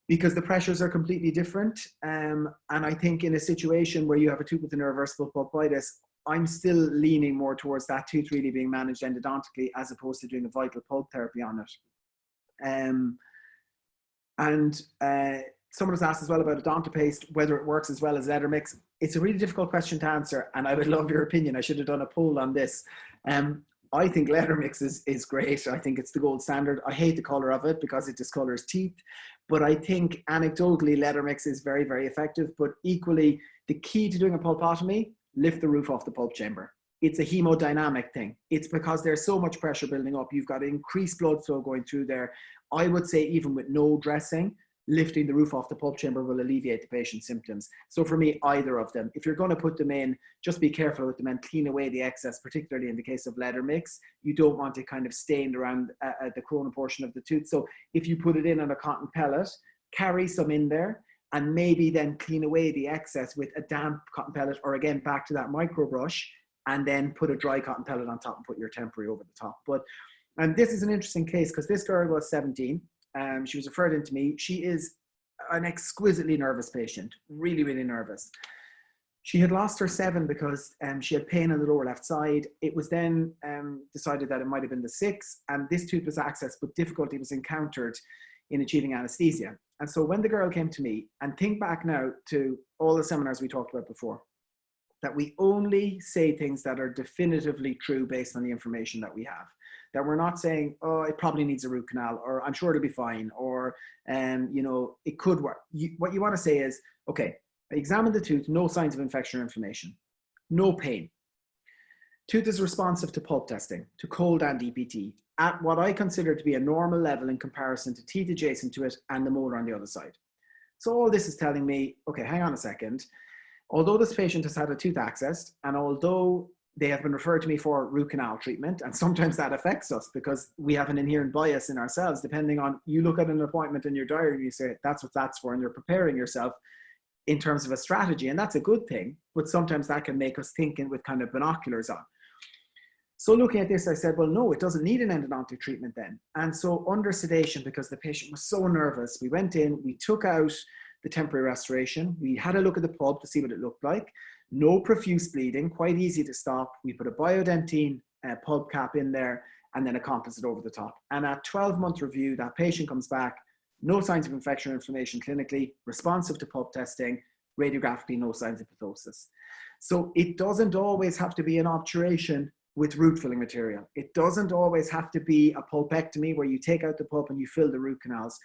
because the pressures are completely different. And I think in a situation where you have a tooth with an irreversible pulpitis, I'm still leaning more towards that tooth really being managed endodontically, as opposed to doing a vital pulp therapy on it. Someone was asked as well about odontopaste, whether it works as well as leather mix. It's a really difficult question to answer, and I would love your opinion. I should have done a poll on this. I think leather mix is great. I think it's the gold standard. I hate the color of it because it discolors teeth. But I think anecdotally, leather mix is very, very effective. But equally, the key to doing a pulpotomy, lift the roof off the pulp chamber. It's a hemodynamic thing. It's because there's so much pressure building up. You've got increased blood flow going through there. I would say even with no dressing, lifting the roof off the pulp chamber will alleviate the patient's symptoms. So for me, either of them. If you're going to put them in, just be careful with them and clean away the excess, particularly in the case of leather mix. You don't want it kind of stained around the corona portion of the tooth. So if you put it in on a cotton pellet, carry some in there, and maybe then clean away the excess with a damp cotton pellet, or again, back to that micro brush, and then put a dry cotton pellet on top and put your temporary over the top. And this is an interesting case because this girl was 17. She was referred in to me. She is an exquisitely nervous patient, really, really nervous. She had lost her 7 because she had pain on the lower left side. It was then decided that it might have been the 6, and this tooth was accessed, but difficulty was encountered in achieving anesthesia. And so when the girl came to me, and think back now to all the seminars we talked about before, that we only say things that are definitively true based on the information that we have. That we're not saying, oh, it probably needs a root canal, or I'm sure it'll be fine, or, you know, it could work. What you want to say is, okay, I examined the tooth, no signs of infection or inflammation, no pain. Tooth is responsive to pulp testing, to cold and EPT, at what I consider to be a normal level in comparison to teeth adjacent to it and the molar on the other side. So all this is telling me, okay, hang on a second. Although this patient has had a tooth accessed, and although they have been referred to me for root canal treatment, and sometimes that affects us because we have an inherent bias in ourselves, depending on, you look at an appointment in your diary and you say, that's what that's for, and you're preparing yourself in terms of a strategy, and that's a good thing, but sometimes that can make us thinking with kind of binoculars on. So looking at this, I said, well, no, it doesn't need an endodontic treatment then. And so under sedation, because the patient was so nervous, we went in, we took out the temporary restoration. We had a look at the pulp to see what it looked like. No profuse bleeding, quite easy to stop. We put a biodentine pulp cap in there and then a composite over the top. And at 12-month review, that patient comes back, no signs of infection or inflammation clinically, responsive to pulp testing, radiographically, no signs of pathosis. So it doesn't always have to be an obturation with root filling material. It doesn't always have to be a pulpectomy where you take out the pulp and you fill the root canals.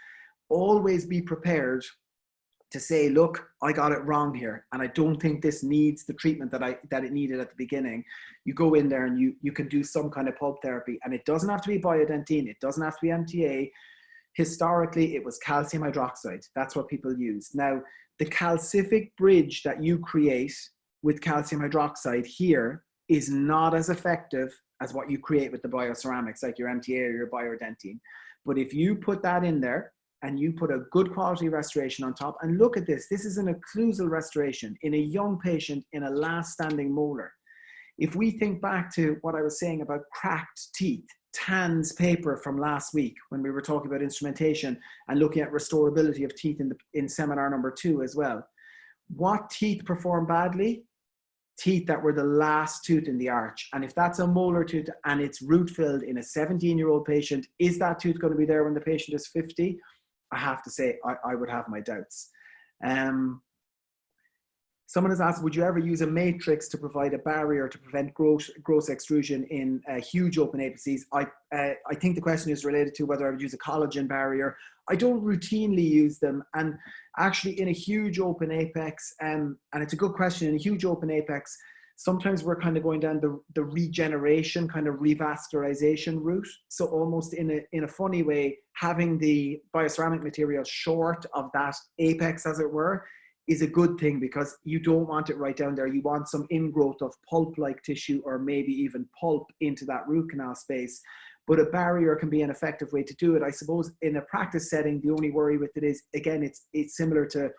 Always be prepared to say, look, I got it wrong here, and I don't think this needs the treatment that it needed at the beginning. You go in there and you can do some kind of pulp therapy, and it doesn't have to be biodentine, it doesn't have to be MTA. Historically, it was calcium hydroxide. That's what people use. Now, the calcific bridge that you create with calcium hydroxide here is not as effective as what you create with the bioceramics, like your MTA or your biodentine. But if you put that in there, and you put a good quality restoration on top, and look at this, this is an occlusal restoration in a young patient in a last standing molar. If we think back to what I was saying about cracked teeth, Tan's paper from last week, when we were talking about instrumentation and looking at restorability of teeth in seminar number 2 as well. What teeth perform badly? Teeth that were the last tooth in the arch. And if that's a molar tooth and it's root filled in a 17-year-old patient, is that tooth going to be there when the patient is 50? I have to say, I would have my doubts. Someone has asked, would you ever use a matrix to provide a barrier to prevent gross extrusion in huge open apices? I think the question is related to whether I would use a collagen barrier. I don't routinely use them. And actually in a huge open apex, and it's a good question, in a huge open apex, sometimes we're kind of going down the regeneration, kind of revascularization route. So almost in a funny way, having the bioceramic material short of that apex, as it were, is a good thing because you don't want it right down there. You want some ingrowth of pulp-like tissue or maybe even pulp into that root canal space. But a barrier can be an effective way to do it. I suppose in a practice setting, the only worry with it is, again, it's similar to,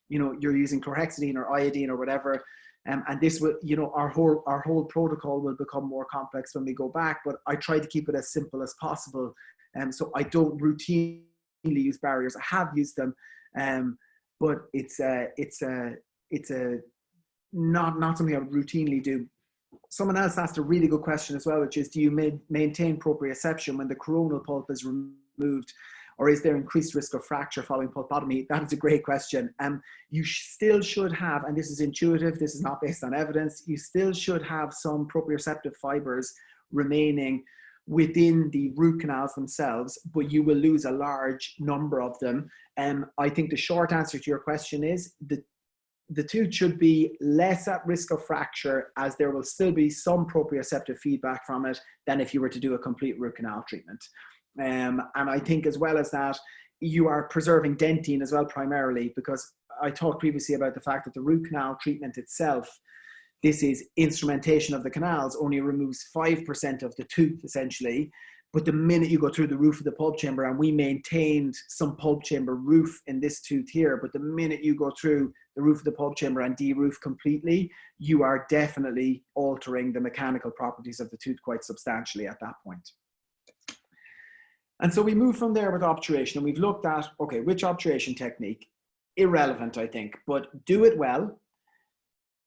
you know, you're using chlorhexidine or iodine or whatever. And this will, you know, our whole protocol will become more complex when we go back, but I try to keep it as simple as possible. So I don't routinely use barriers. I have used them, but it's not something I would routinely do. Someone else asked a really good question as well, which is, do you maintain proprioception when the coronal pulp is removed? Or is there increased risk of fracture following pulpotomy? That is a great question. You still should have, and this is intuitive, this is not based on evidence, you still should have some proprioceptive fibers remaining within the root canals themselves, but you will lose a large number of them. I think the short answer to your question is the tooth should be less at risk of fracture, as there will still be some proprioceptive feedback from it than if you were to do a complete root canal treatment. And I think as well as that, you are preserving dentine as well primarily, because I talked previously about the fact that the root canal treatment itself, this is instrumentation of the canals, only removes 5% of the tooth essentially. But the minute you go through the roof of the pulp chamber, and we maintained some pulp chamber roof in this tooth here, but the minute you go through the roof of the pulp chamber and de-roof completely, you are definitely altering the mechanical properties of the tooth quite substantially at that point. And so we move from there with obturation, and we've looked at, okay, which obturation technique? Irrelevant, I think, but do it well.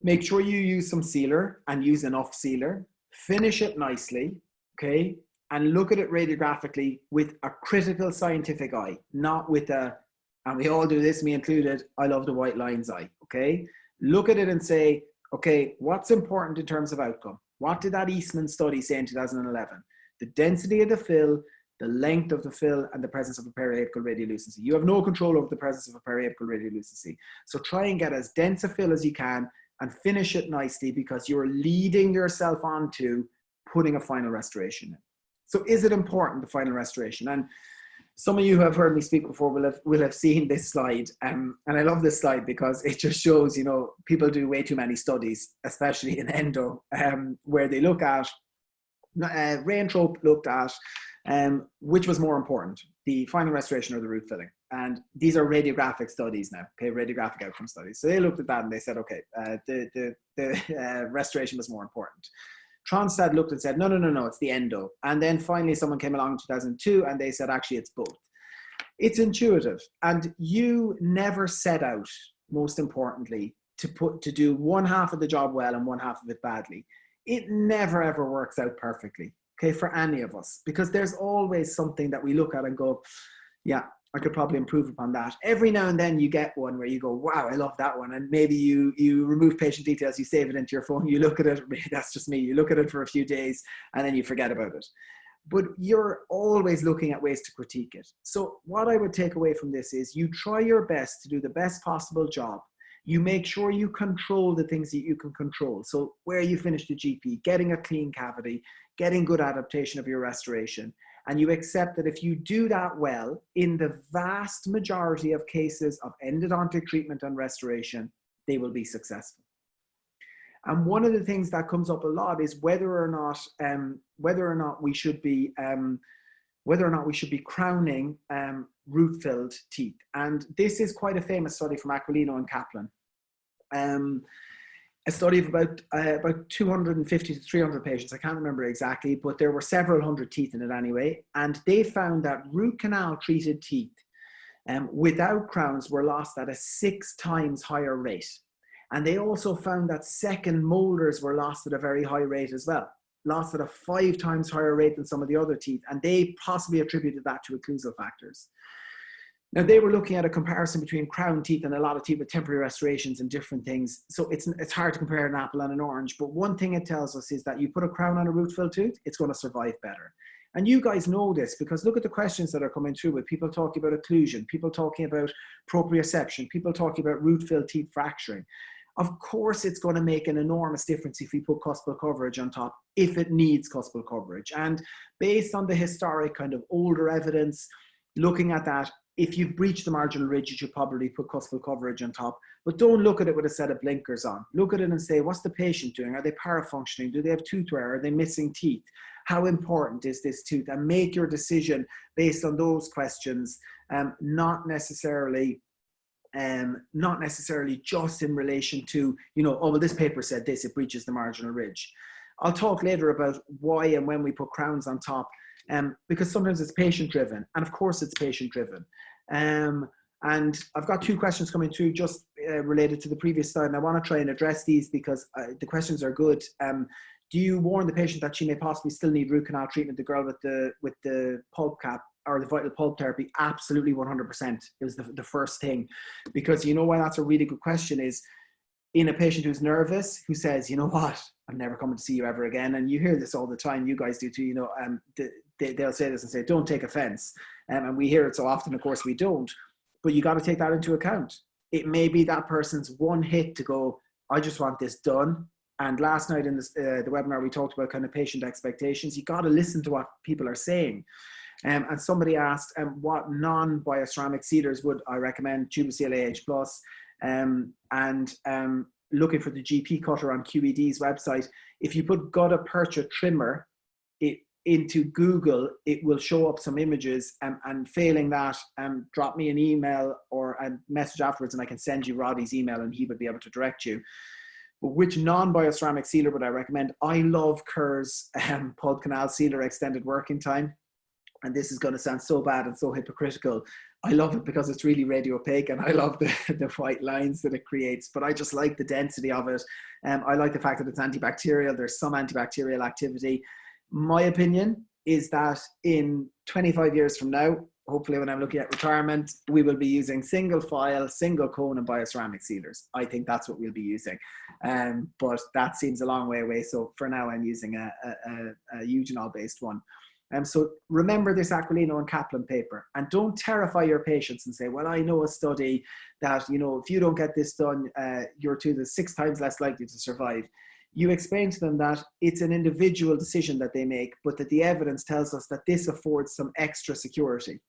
Make sure you use some sealer and use enough sealer. Finish it nicely, okay? And look at it radiographically with a critical scientific eye, not with a, and we all do this, me included, I love the white lines eye, okay? Look at it and say, okay, what's important in terms of outcome? What did that Eastman study say in 2011? The density of the fill, the length of the fill, and the presence of a periapical radiolucency. You have no control over the presence of a periapical radiolucency. So try and get as dense a fill as you can and finish it nicely, because you're leading yourself onto putting a final restoration in. So is it important, the final restoration? And some of you who have heard me speak before will have seen this slide. And I love this slide because it just shows, you know, people do way too many studies, especially in endo, where they look at, Ray and Trope looked at which was more important, the final restoration or the root filling. And these are radiographic studies now, okay, radiographic outcome studies. So they looked at that and they said, okay, the restoration was more important. Tronstad looked and said, no, it's the endo. And then finally someone came along in 2002 and they said, actually, it's both. It's intuitive. And you never set out, most importantly, to do one half of the job well and one half of it badly. It never, ever works out perfectly, okay, for any of us, because there's always something that we look at and go, yeah, I could probably improve upon that. Every now and then you get one where you go, wow, I love that one. And maybe you remove patient details, you save it into your phone, you look at it, that's just me, you look at it for a few days and then you forget about it. But you're always looking at ways to critique it. So what I would take away from this is you try your best to do the best possible job. You make sure you control the things that you can control. So where you finish the GP, getting a clean cavity, getting good adaptation of your restoration. And you accept that if you do that well, in the vast majority of cases of endodontic treatment and restoration, they will be successful. And one of the things that comes up a lot is whether or not we should be crowning root-filled teeth. And this is quite a famous study from Aquilino and Kaplan. A study of about 250 to 300 patients. I can't remember exactly, but there were several hundred teeth in it anyway. And they found that root canal treated teeth without crowns were lost at a 6 times higher rate. And they also found that second molars were lost at a very high rate as well, lost at a 5 times higher rate than some of the other teeth. And they possibly attributed that to occlusal factors. Now, they were looking at a comparison between crown teeth and a lot of teeth with temporary restorations and different things. So it's hard to compare an apple and an orange. But one thing it tells us is that you put a crown on a root-filled tooth, it's going to survive better. And you guys know this because look at the questions that are coming through with people talking about occlusion, people talking about proprioception, people talking about root-filled teeth fracturing. Of course, it's going to make an enormous difference if we put cuspal coverage on top, if it needs cuspal coverage. And based on the historic kind of older evidence, looking at that, if you've breached the marginal ridge, you should probably put cuspal coverage on top. But don't look at it with a set of blinkers on. Look at it and say, what's the patient doing? Are they parafunctioning? Do they have tooth wear? Are they missing teeth? How important is this tooth? And make your decision based on those questions, not necessarily just in relation to, you know, oh, well, this paper said this, it breaches the marginal ridge. I'll talk later about why and when we put crowns on top, because sometimes it's patient driven, and of course it's patient driven. And I've got 2 questions coming through just related to the previous slide, and I want to try and address these because the questions are good. Do you warn the patient that she may possibly still need root canal treatment, the girl with the pulp cap or the vital pulp therapy? Absolutely, 100%. It was the first thing, because you know why that's a really good question is in a patient who's nervous, who says, you know what, I'm never coming to see you ever again. And you hear this all the time. You guys do too. You know, they'll say this and say, don't take offense. And we hear it so often, of course we don't, but you got to take that into account. It may be that person's one hit to go, I just want this done. And last night in this, the webinar, we talked about kind of patient expectations. You got to listen to what people are saying. And somebody asked, what non-bioceramic sealers would I recommend? Tubal-Seal AH+, looking for the GP cutter on QED's website. If you put gutta percha trimmer into Google, it will show up some images, and failing that, drop me an email or a message afterwards and I can send you Roddy's email and he would be able to direct you. But which non-bioceramic sealer would I recommend? I love Kerr's Pulp Canal Sealer Extended Working Time. And this is going to sound so bad and so hypocritical. I love it because it's really radio opaque, and I love the white lines that it creates, but I just like the density of it. I like the fact that it's antibacterial. There's some antibacterial activity. My opinion is that in 25 years from now, hopefully when I'm looking at retirement, we will be using single file, single cone and bioceramic sealers. I think that's what we'll be using. But that seems a long way away. So for now, I'm using a eugenol-based one. So remember this Aquilino and Kaplan paper, and don't terrify your patients and say, well, I know a study that, you know, if you don't get this done, you're 6 times less likely to survive. You explain to them that it's an individual decision that they make, but that the evidence tells us that this affords some extra security.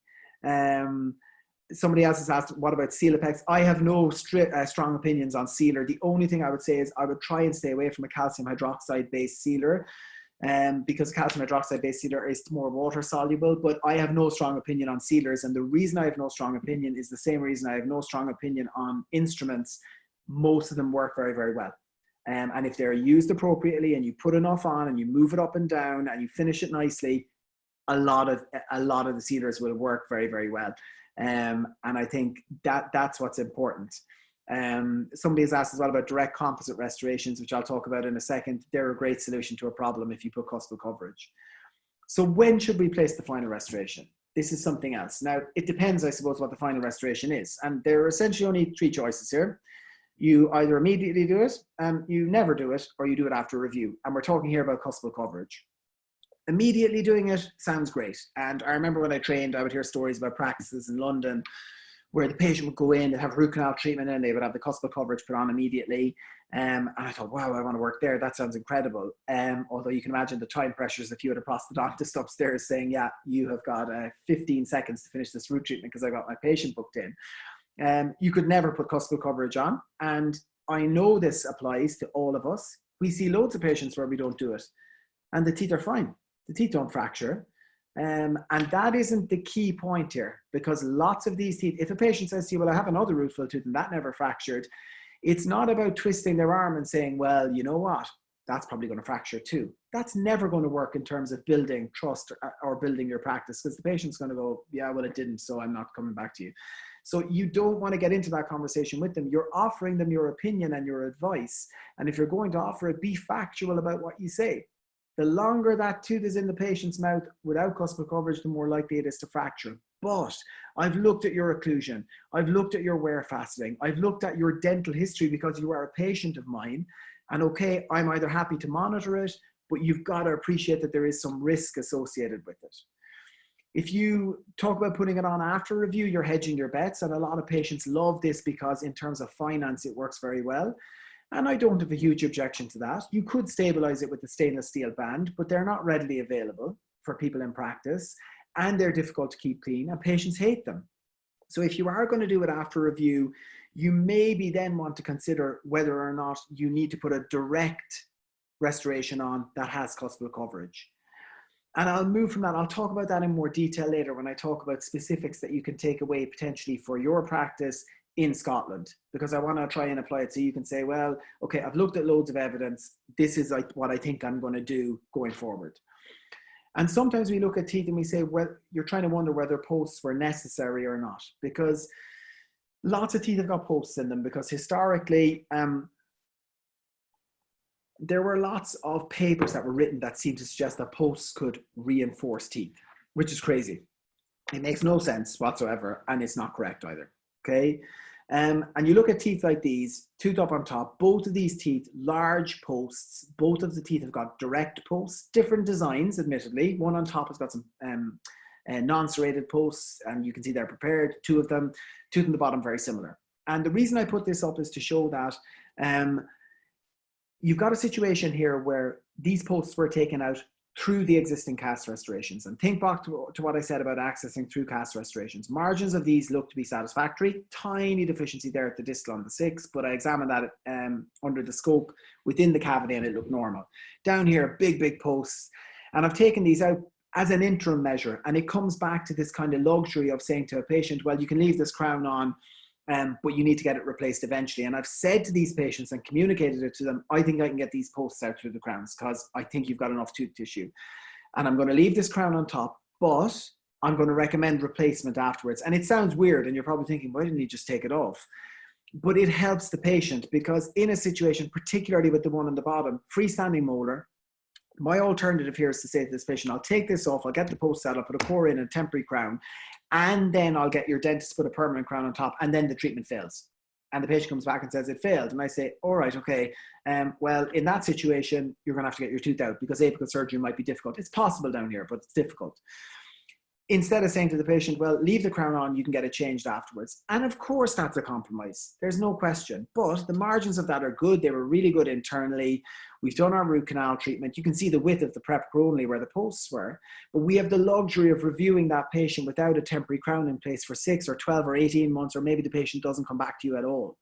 Somebody else has asked, what about Sealapex? I have no strong opinions on sealer. The only thing I would say is I would try and stay away from a calcium hydroxide based sealer. Because calcium hydroxide-based sealer is more water soluble, but I have no strong opinion on sealers. And the reason I have no strong opinion is the same reason I have no strong opinion on instruments. Most of them work very, very well. And if they're used appropriately and you put enough on and you move it up and down and you finish it nicely, a lot of the sealers will work very, very well. And I think that's what's important. Somebody has asked as well about direct composite restorations, which I'll talk about in a second. They're a great solution to a problem if you put cuspal coverage. So when should we place the final restoration? This is something else. Now, it depends, I suppose, what the final restoration is. And there are essentially only 3 choices here. You either immediately do it, you never do it, or you do it after review. And we're talking here about cuspal coverage. Immediately doing it sounds great. And I remember when I trained, I would hear stories about practices in London where the patient would go in and have root canal treatment and they would have the cuspal coverage put on immediately. And I thought, wow, I want to work there. That sounds incredible. Although you can imagine the time pressures if you had a prosthodontist upstairs saying, yeah, you have got 15 seconds to finish this root treatment because I got my patient booked in. You could never put cuspal coverage on. And I know this applies to all of us. We see loads of patients where we don't do it and the teeth are fine. The teeth don't fracture. And that isn't the key point here, because lots of these teeth, if a patient says to you, well, I have another root fill tooth and that never fractured, it's not about twisting their arm and saying, well, you know what, that's probably going to fracture too. That's never going to work in terms of building trust or building your practice, because the patient's going to go, yeah, well, it didn't, so I'm not coming back to you. So you don't want to get into that conversation with them. You're offering them your opinion and your advice. And if you're going to offer it, be factual about what you say. The longer that tooth is in the patient's mouth without cuspal coverage, the more likely it is to fracture. But I've looked at your occlusion. I've looked at your wear faceting. I've looked at your dental history because you are a patient of mine. And okay, I'm either happy to monitor it, but you've got to appreciate that there is some risk associated with it. If you talk about putting it on after review, you're hedging your bets. And a lot of patients love this because in terms of finance, it works very well. And I don't have a huge objection to that. You could stabilize it with the stainless steel band, but they're not readily available for people in practice, and they're difficult to keep clean, and patients hate them. So if you are going to do it after review, you maybe then want to consider whether or not you need to put a direct restoration on that has cuspal coverage. And I'll move from that. I'll talk about that in more detail later when I talk about specifics that you can take away potentially for your practice in Scotland, because I want to try and apply it so you can say, well, okay, I've looked at loads of evidence. This is like what I think I'm going to do going forward. And sometimes we look at teeth and we say, well, you're trying to wonder whether posts were necessary or not, because lots of teeth have got posts in them, because historically, there were lots of papers that were written that seemed to suggest that posts could reinforce teeth, which is crazy. It makes no sense whatsoever, and it's not correct either. Okay, And you look at teeth like these, tooth up on top, both of these teeth, large posts, both of the teeth have got direct posts, different designs, admittedly. One on top has got some non-serrated posts, and you can see they're prepared, two of them, tooth on the bottom, very similar. And the reason I put this up is to show that you've got a situation here where these posts were taken out through the existing cast restorations. And think back to what I said about accessing through cast restorations. Margins of these look to be satisfactory. Tiny deficiency there at the distal on the 6, but I examined that under the scope within the cavity and it looked normal. Down here, big posts. And I've taken these out as an interim measure. And it comes back to this kind of luxury of saying to a patient, well, you can leave this crown on, but you need to get it replaced eventually. And I've said to these patients and communicated it to them, I think I can get these posts out through the crowns because I think you've got enough tooth tissue. And I'm going to leave this crown on top, but I'm going to recommend replacement afterwards. And it sounds weird and you're probably thinking, why didn't you just take it off? But it helps the patient because in a situation, particularly with the one on the bottom, freestanding molar, my alternative here is to say to this patient, I'll take this off, I'll get the post out, I'll put a core in, a temporary crown, and then I'll get your dentist to put a permanent crown on top, and then the treatment fails. And the patient comes back and says it failed. And I say, all right, okay. Well, in that situation, you're going to have to get your tooth out because apical surgery might be difficult. It's possible down here, but it's difficult. Instead of saying to the patient, well, leave the crown on, you can get it changed afterwards. And of course, that's a compromise. There's no question. But the margins of that are good. They were really good internally. We've done our root canal treatment. You can see the width of the prep coronally where the posts were. But we have the luxury of reviewing that patient without a temporary crown in place for 6 or 12 or 18 months, or maybe the patient doesn't come back to you at all.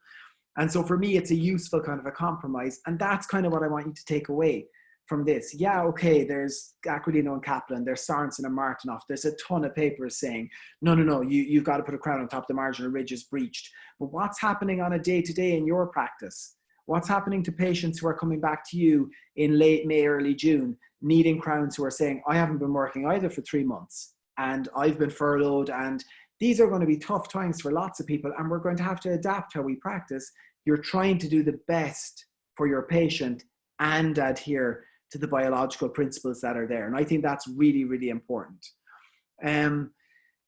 And so for me, it's a useful kind of a compromise. And that's kind of what I want you to take away from this. Yeah, okay, there's Aquilino and Kaplan, there's Sorensen and Martinoff, there's a ton of papers saying, no, you've got to put a crown on top, the marginal ridge is breached. But what's happening on a day-to-day in your practice? What's happening to patients who are coming back to you in late May, early June, needing crowns, who are saying, I haven't been working either for 3 months, and I've been furloughed, and these are going to be tough times for lots of people, and we're going to have to adapt how we practice. You're trying to do the best for your patient and adhere to the biological principles that are there. And I think that's really, really important.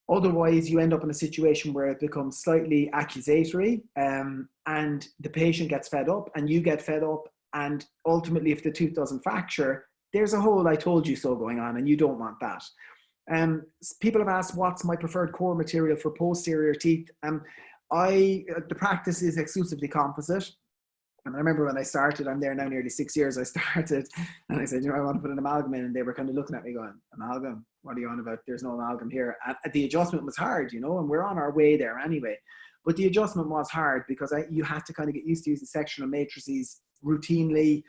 Otherwise, you end up in a situation where it becomes slightly accusatory and the patient gets fed up and you get fed up. And ultimately, if the tooth doesn't fracture, there's a whole I told you so going on, and you don't want that. People have asked, what's my preferred core material for posterior teeth? The practice is exclusively composite. And I remember when I started, I'm there now nearly 6 years, I started, and I said, I want to put an amalgam in, and they were kind of looking at me going, amalgam? What are you on about? There's no amalgam here. And the adjustment was hard, and we're on our way there anyway. But the adjustment was hard because you had to kind of get used to using sectional matrices routinely.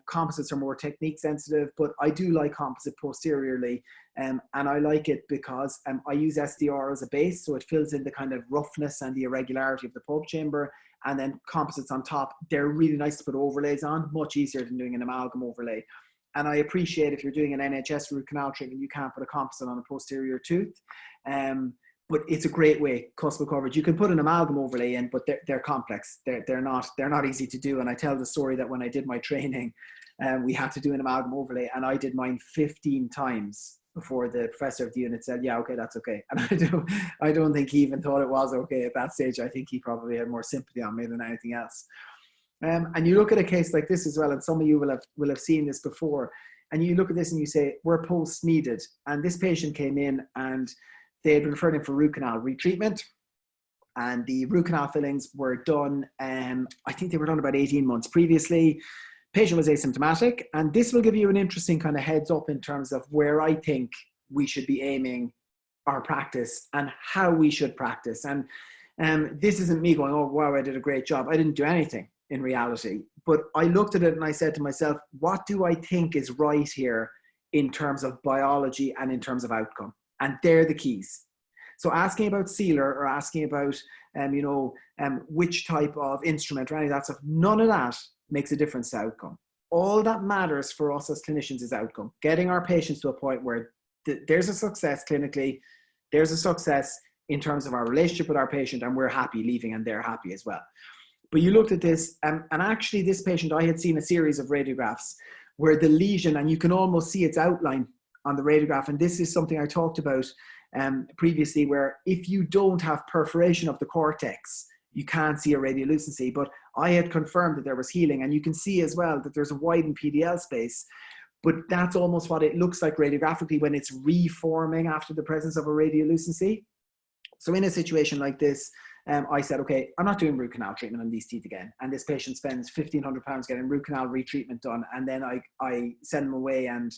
Composites are more technique sensitive, but I do like composite posteriorly. And I like it because I use SDR as a base, so it fills in the kind of roughness and the irregularity of the pulp chamber. And then composites on top, they're really nice to put overlays on, much easier than doing an amalgam overlay. And I appreciate if you're doing an NHS root canal treatment, you can't put a composite on a posterior tooth. But it's a great way, cuspal coverage. You can put an amalgam overlay in, but they're complex. They're not easy to do. And I tell the story that when I did my training, we had to do an amalgam overlay, and I did mine 15 times before the professor of the unit said, yeah, okay, that's okay. And I don't think he even thought it was okay at that stage. I think he probably had more sympathy on me than anything else. And you look at a case like this as well, and some of you will have seen this before, and you look at this and you say, were posts needed? And this patient came in and they had been referred in for root canal retreatment, and the root canal fillings were done, I think they were done about 18 months previously. Patient was asymptomatic, and this will give you an interesting kind of heads up in terms of where I think we should be aiming our practice and how we should practice. And this isn't me going, oh, wow, I did a great job. I didn't do anything in reality, but I looked at it and I said to myself, what do I think is right here in terms of biology and in terms of outcome? And they're the keys. So asking about sealer or asking about, which type of instrument or any of that stuff, none of that makes a difference to outcome. All that matters for us as clinicians is outcome. Getting our patients to a point where there's a success clinically, there's a success in terms of our relationship with our patient, and we're happy leaving and they're happy as well. But you looked at this, and actually this patient, I had seen a series of radiographs where the lesion, and you can almost see its outline on the radiograph, and this is something I talked about previously, where if you don't have perforation of the cortex, you can't see a radiolucency. But I had confirmed that there was healing, and you can see as well that there's a widened PDL space. But that's almost what it looks like radiographically when it's reforming after the presence of a radiolucency. So in a situation like this, I said, okay, I'm not doing root canal treatment on these teeth again. And this patient spends £1,500 getting root canal retreatment done. And then I send them away, and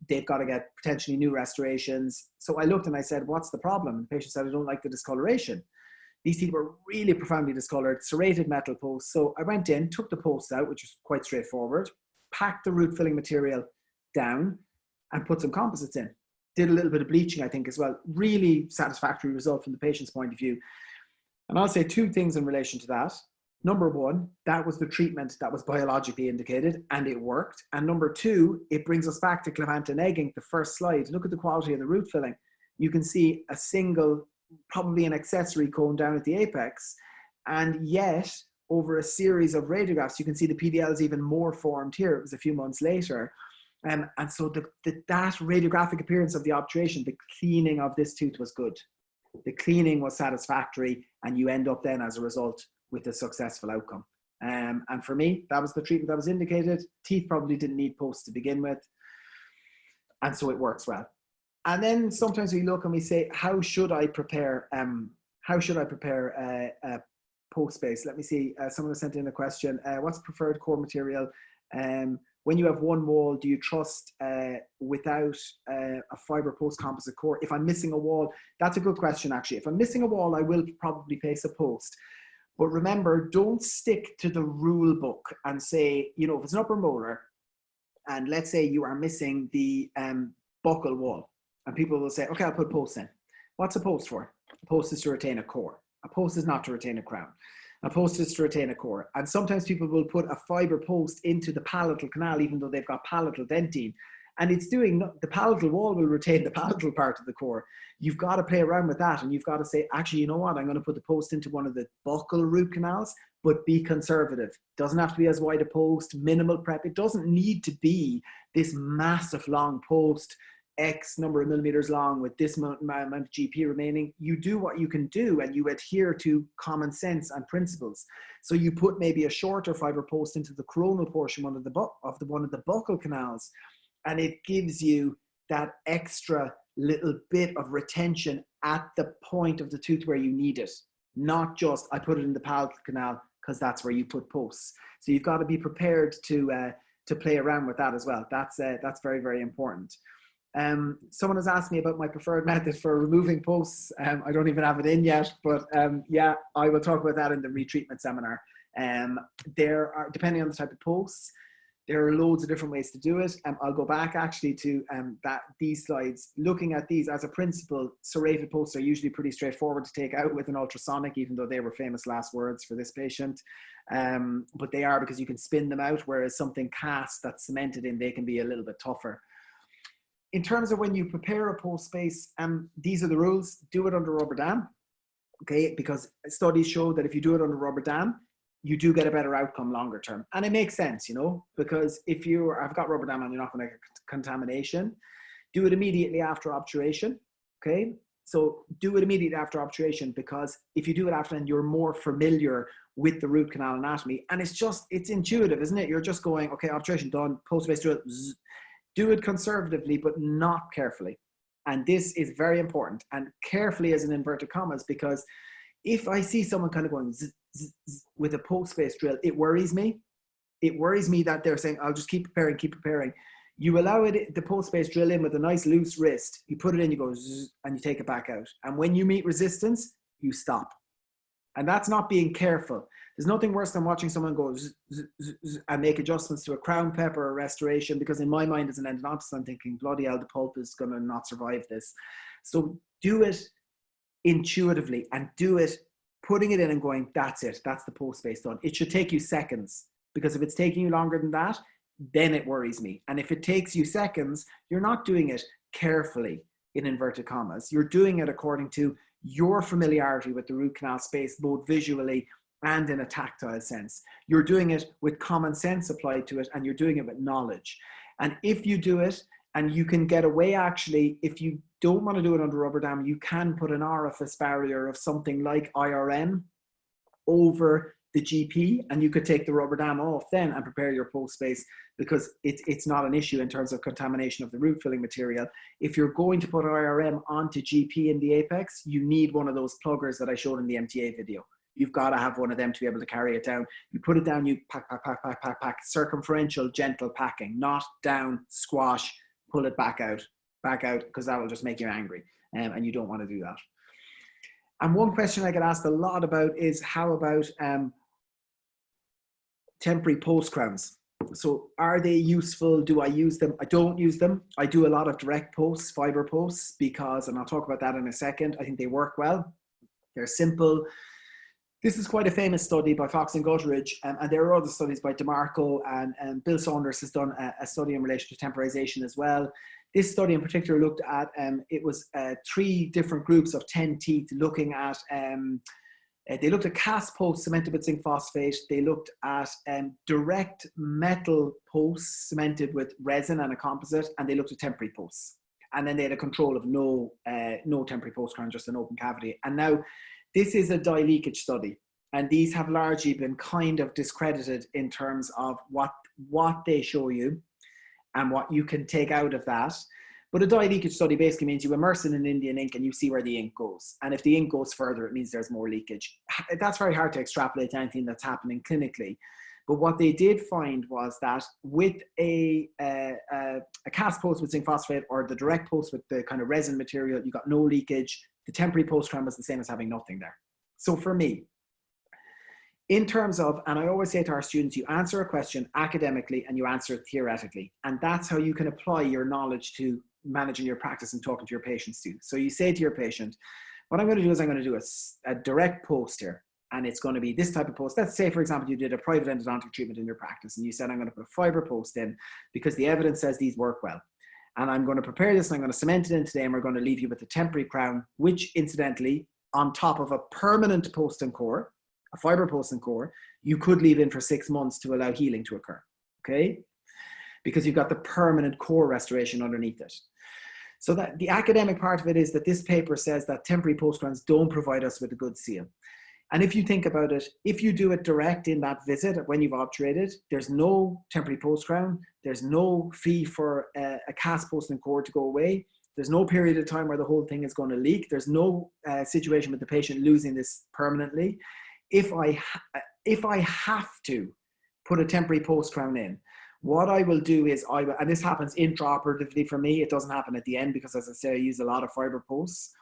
they've got to get potentially new restorations. So I looked and I said, what's the problem? And the patient said, I don't like the discoloration. These teeth were really profoundly discolored, serrated metal posts. So I went in, took the posts out, which was quite straightforward, packed the root filling material down, and put some composites in. Did a little bit of bleaching, I think, as well. Really satisfactory result from the patient's point of view. And I'll say two things in relation to that. Number one, that was the treatment that was biologically indicated, and it worked. And number two, it brings us back to clavanta negging, the first slide. Look at the quality of the root filling. You can see a single, probably an accessory cone down at the apex. And yet, over a series of radiographs, you can see the PDL is even more formed here. It was a few months later. And so that radiographic appearance of the obturation, the cleaning of this tooth was good. The cleaning was satisfactory, and you end up then as a result with a successful outcome. And for me, that was the treatment that was indicated. Teeth probably didn't need posts to begin with. And so it works well. And then sometimes we look and we say, how should I prepare a post space? Let me see, someone has sent in a question. What's preferred core material? When you have one wall, do you trust without a fiber post composite core? If I'm missing a wall, that's a good question actually. If I'm missing a wall, I will probably place a post. But remember, don't stick to the rule book and say, you know, if it's an upper molar, and let's say you are missing the buccal wall, and people will say, okay, I'll put posts in. What's a post for? A post is to retain a core. A post is not to retain a crown. A post is to retain a core. And sometimes people will put a fiber post into the palatal canal, even though they've got palatal dentine. And it's doing, the palatal wall will retain the palatal part of the core. You've got to play around with that. And you've got to say, actually, you know what? I'm going to put the post into one of the buccal root canals, but be conservative. Doesn't have to be as wide a post, minimal prep. It doesn't need to be this massive long post, X number of millimeters long with this amount of GP remaining. You do what you can do, and you adhere to common sense and principles. So you put maybe a shorter fiber post into the coronal portion one of the buccal canals, and it gives you that extra little bit of retention at the point of the tooth where you need it. Not just, I put it in the palatal canal because that's where you put posts. So you've got to be prepared to play around with that as well. That's very, very important. Someone has asked me about my preferred method for removing posts. I don't even have it in yet, but yeah, I will talk about that in the retreatment seminar. There are, depending on the type of posts, there are loads of different ways to do it. I'll go back actually to these slides. Looking at these as a principle, serrated posts are usually pretty straightforward to take out with an ultrasonic, even though they were famous last words for this patient. But they are, because you can spin them out, whereas something cast that's cemented in, they can be a little bit tougher. In terms of when you prepare a post space, these are the rules. Do it under rubber dam, okay? Because studies show that if you do it under rubber dam, you do get a better outcome longer term. And it makes sense, you know, because if I've got rubber dam and you're not going to get contamination, do it immediately after obturation, okay? So do it immediately after obturation, because if you do it after, then you're more familiar with the root canal anatomy. And it's intuitive, isn't it? You're just going, okay, obturation done, post space drill, zzz. Do it conservatively, but not carefully. And this is very important. And carefully as in inverted commas, because if I see someone kind of going zzz, zzz, zzz, with a post space drill, it worries me. It worries me that they're saying, I'll just keep preparing, keep preparing. You allow the post space drill in with a nice loose wrist. You put it in, you go zzz, and you take it back out. And when you meet resistance, you stop. And that's not being careful. There's nothing worse than watching someone go zzz, zzz, zzz, and make adjustments to a crown pep or a restoration, because in my mind as an endodontist, I'm thinking, bloody hell, the pulp is going to not survive this. So do it intuitively, and do it putting it in and going, that's it, that's the post space done. It should take you seconds, because if it's taking you longer than that, then it worries me. And if it takes you seconds, you're not doing it carefully, in inverted commas. You're doing it according to your familiarity with the root canal space, both visually and in a tactile sense. You're doing it with common sense applied to it, and you're doing it with knowledge. And if you do it, and you can get away, actually, if you don't want to do it under rubber dam, you can put an orifice barrier of something like IRM, over the GP, and you could take the rubber dam off then and prepare your post space, because it's not an issue in terms of contamination of the root filling material. If you're going to put IRM onto GP in the apex, you need one of those pluggers that I showed in the MTA video. You've got to have one of them to be able to carry it down. You put it down, you pack, pack, pack, pack, pack, pack, circumferential, gentle packing, not down, squash, pull it back out, because that will just make you angry, and you don't want to do that. And one question I get asked a lot about is, how about temporary post crowns? So are they useful? Do I use them? I don't use them. I do a lot of direct posts, fiber posts, because, and I'll talk about that in a second, I think they work well. They're simple. This is quite a famous study by Fox and Gutteridge, and there are other studies by DeMarco, and Bill Saunders has done a study in relation to temporization as well. This study in particular looked at, it was 3 different groups of 10 teeth looking at, they looked at cast posts cemented with zinc phosphate. They looked at direct metal posts cemented with resin and a composite, and they looked at temporary posts. And then they had a control of no temporary post crown, just an open cavity. And now, this is a dye leakage study, and these have largely been kind of discredited in terms of what they show you and what you can take out of that. But a dye leakage study basically means you immerse it in Indian ink and you see where the ink goes. And if the ink goes further, it means there's more leakage. That's very hard to extrapolate to anything that's happening clinically. But what they did find was that with a cast post with zinc phosphate, or the direct post with the kind of resin material, you got no leakage. The temporary post crown was the same as having nothing there. So for me, in terms of, and I always say to our students, you answer a question academically and you answer it theoretically. And that's how you can apply your knowledge to managing your practice and talking to your patients too. So you say to your patient, what I'm going to do is I'm going to do a direct post here. And it's going to be this type of post. Let's say, for example, you did a private endodontic treatment in your practice and you said, I'm going to put a fiber post in because the evidence says these work well. And I'm going to prepare this and I'm going to cement it in today, and we're going to leave you with a temporary crown, which incidentally, on top of a permanent post and core, a fiber post and core, you could leave in for 6 months to allow healing to occur, okay? Because you've got the permanent core restoration underneath it. So that the academic part of it is that this paper says that temporary post crowns don't provide us with a good seal. And if you think about it, if you do it direct in that visit when you've obturated, there's no temporary post crown, there's no fee for a cast post and core to go away, there's no period of time where the whole thing is going to leak, there's no situation with the patient losing this permanently. If I have to put a temporary post crown in, what I will do is, and this happens intraoperatively for me, it doesn't happen at the end because, as I say, I use a lot of fiber posts.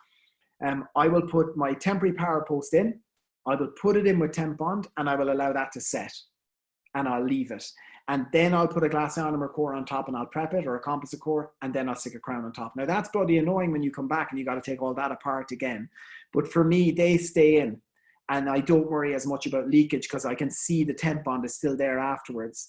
I will put my temporary power post in, I will put it in with temp bond, and I will allow that to set, and I'll leave it. And then I'll put a glass ionomer core on top and I'll prep it, or a composite core, and then I'll stick a crown on top. Now that's bloody annoying when you come back and you got to take all that apart again. But for me, they stay in, and I don't worry as much about leakage because I can see the temp bond is still there afterwards.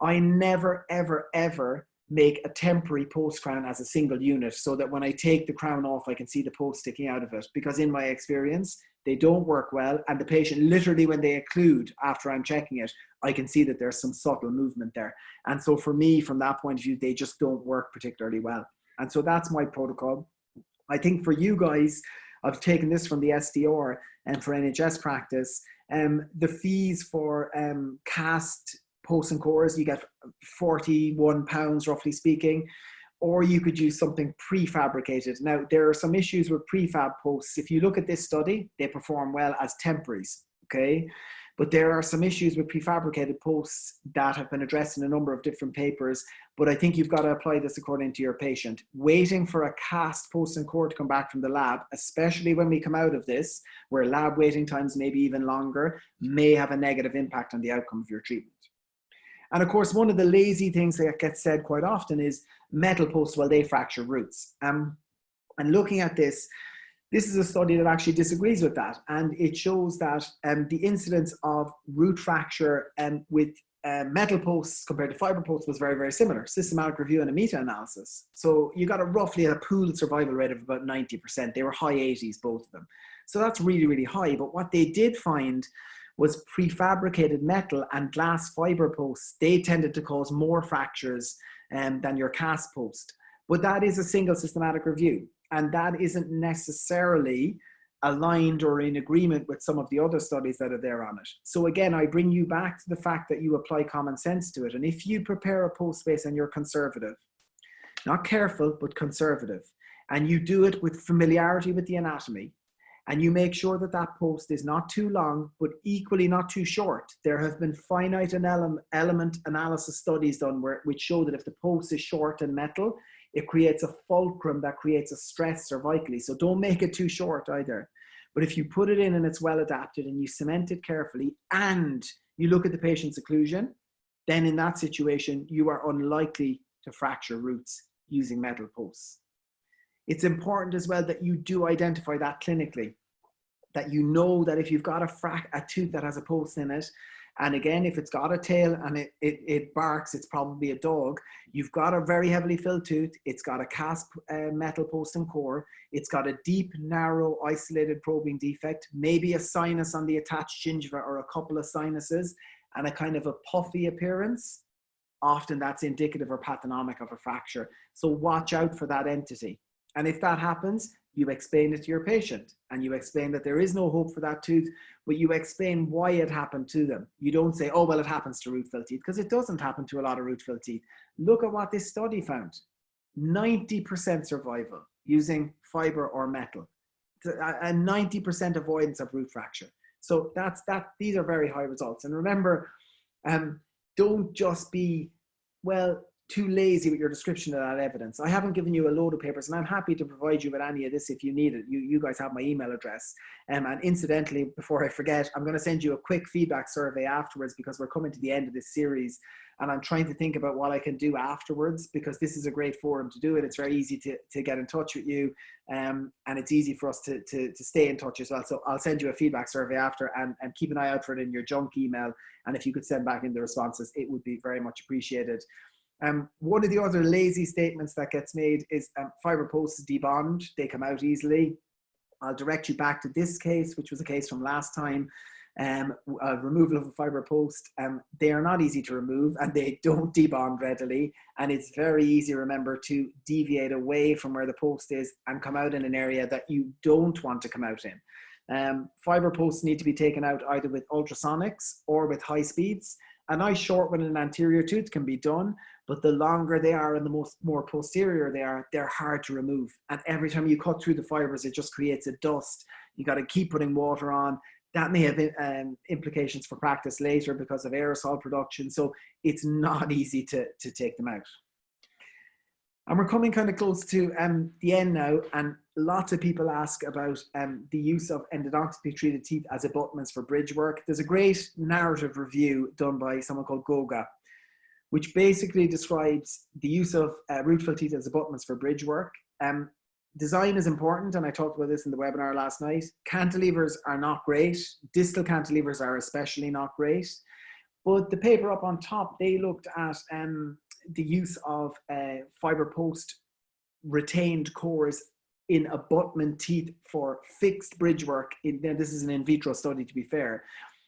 I never, ever, ever make a temporary post crown as a single unit so that when I take the crown off, I can see the post sticking out of it, because in my experience, they don't work well. And the patient, literally when they occlude after I'm checking it, I can see that there's some subtle movement there. And so for me, from that point of view, they just don't work particularly well. And so that's my protocol. I think for you guys, I've taken this from the SDR and for NHS practice, the fees for cast posts and cores, you get £41 roughly speaking, or you could use something prefabricated. Now, there are some issues with prefab posts. If you look at this study, they perform well as temporaries, okay? But there are some issues with prefabricated posts that have been addressed in a number of different papers, but I think you've got to apply this according to your patient. Waiting for a cast post and core to come back from the lab, especially when we come out of this, where lab waiting times may be even longer, may have a negative impact on the outcome of your treatment. And of course, one of the lazy things that gets said quite often is metal posts, well, they fracture roots. And looking at this is a study that actually disagrees with that. And it shows that the incidence of root fracture with metal posts compared to fiber posts was very, very similar. Systematic review and a meta-analysis. So you got roughly a pooled survival rate of about 90%. They were high 80s, both of them. So that's really, really high. But what they did find was prefabricated metal and glass fiber posts, they tended to cause more fractures than your cast post. But that is a single systematic review. And that isn't necessarily aligned or in agreement with some of the other studies that are there on it. So again, I bring you back to the fact that you apply common sense to it. And if you prepare a post space and you're conservative, not careful, but conservative, and you do it with familiarity with the anatomy, and you make sure that that post is not too long, but equally not too short. There have been finite and element analysis studies done which show that if the post is short and metal, it creates a fulcrum that creates a stress cervically. So don't make it too short either. But if you put it in and it's well adapted and you cement it carefully and you look at the patient's occlusion, then in that situation, you are unlikely to fracture roots using metal posts. It's important as well that you do identify that clinically, that you know that if you've got a tooth that has a post in it, and again, if it's got a tail and it barks, it's probably a dog. You've got a very heavily filled tooth. It's got a cast metal post and core. It's got a deep, narrow, isolated probing defect, maybe a sinus on the attached gingiva or a couple of sinuses, and a kind of a puffy appearance. Often that's indicative or pathognomic of a fracture. So watch out for that entity. And if that happens, you explain it to your patient and you explain that there is no hope for that tooth, but you explain why it happened to them. You don't say, oh, well, it happens to root-filled teeth, because it doesn't happen to a lot of root-filled teeth. Look at what this study found. 90% survival using fiber or metal, and 90% avoidance of root fracture. So these are very high results. And remember, don't just be, well, too lazy with your description of that evidence. I haven't given you a load of papers, and I'm happy to provide you with any of this if you need it. You guys have my email address. And incidentally, before I forget, I'm going to send you a quick feedback survey afterwards, because we're coming to the end of this series and I'm trying to think about what I can do afterwards, because this is a great forum to do it. It's very easy to get in touch with you, and it's easy for us to stay in touch as well. So I'll send you a feedback survey after, and keep an eye out for it in your junk email. And if you could send back in the responses, it would be very much appreciated. One of the other lazy statements that gets made is fiber posts debond, they come out easily. I'll direct you back to this case, which was a case from last time. Removal of a fiber post, they are not easy to remove and they don't debond readily. And it's very easy, remember, to deviate away from where the post is and come out in an area that you don't want to come out in. Fiber posts need to be taken out either with ultrasonics or with high speeds. A nice short one in an anterior tooth can be done, but the longer they are and the more posterior they are, they're hard to remove. And every time you cut through the fibers, it just creates a dust. You got to keep putting water on. That may have implications for practice later because of aerosol production. So it's not easy to take them out. And we're coming kind of close to the end now, and lots of people ask about the use of endodontically treated teeth as abutments for bridge work. There's a great narrative review done by someone called Goga, which basically describes the use of root-filled teeth as abutments for bridge work. Design is important, and I talked about this in the webinar last night. Cantilevers are not great. Distal cantilevers are especially not great. But the paper up on top, they looked at the use of fiber post retained cores in abutment teeth for fixed bridge work. This is an in vitro study, to be fair,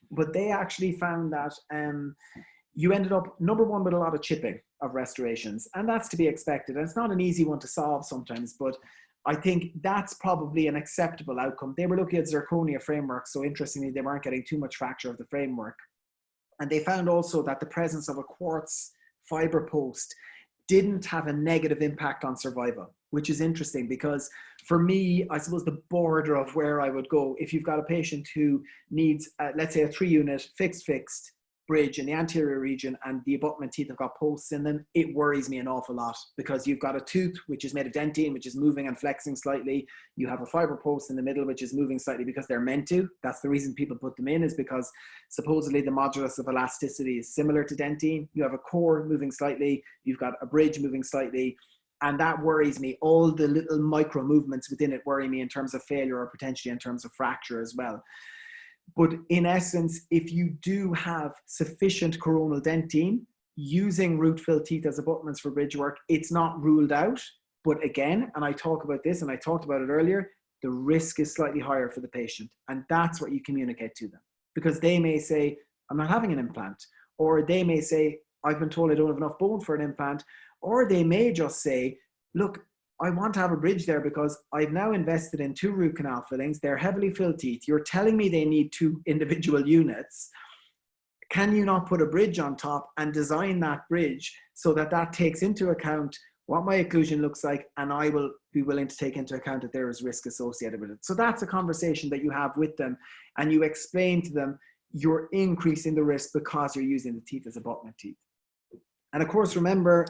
but they actually found that you ended up, number one, with a lot of chipping of restorations, and that's to be expected. And it's not an easy one to solve sometimes, but I think that's probably an acceptable outcome. They were looking at zirconia framework, so interestingly, they weren't getting too much fracture of the framework. And they found also that the presence of a quartz fiber post didn't have a negative impact on survival, which is interesting because for me, I suppose the border of where I would go, if you've got a patient who needs, let's say, a 3-unit fixed bridge in the anterior region and the abutment teeth have got posts in them, it worries me an awful lot because you've got a tooth which is made of dentine, which is moving and flexing slightly. You have a fiber post in the middle, which is moving slightly because they're meant to. That's the reason people put them in, is because supposedly the modulus of elasticity is similar to dentine. You have a core moving slightly, you've got a bridge moving slightly, and that worries me. All the little micro movements within it worry me in terms of failure or potentially in terms of fracture as well. But in essence, if you do have sufficient coronal dentine, using root-filled teeth as abutments for bridge work, it's not ruled out. But again, and I talk about this and I talked about it earlier, the risk is slightly higher for the patient. And that's what you communicate to them. Because they may say, I'm not having an implant. Or they may say, I've been told I don't have enough bone for an implant. Or they may just say, look, I want to have a bridge there because I've now invested in 2 root canal fillings. They're heavily filled teeth. You're telling me they need 2 individual units. Can you not put a bridge on top and design that bridge so that that takes into account what my occlusion looks like, and I will be willing to take into account that there is risk associated with it. So that's a conversation that you have with them, and you explain to them you're increasing the risk because you're using the teeth as abutment teeth. And of course, remember,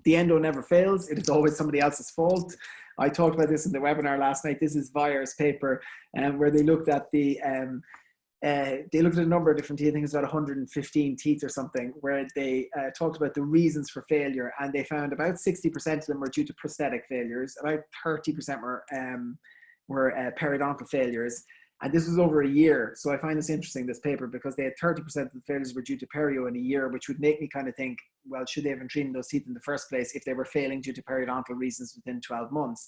the endo never fails. It is always somebody else's fault. I talked about this in the webinar last night. This is Veyer's paper, where they looked at a number of different teeth. I think it's about 115 teeth or something, where they talked about the reasons for failure, and they found about 60% of them were due to prosthetic failures, about 30% were periodontal failures, and this was over a year. So I find this interesting, this paper, because they had 30% of the failures were due to perio in a year, which would make me kind of think, well, should they have been treating those teeth in the first place if they were failing due to periodontal reasons within 12 months?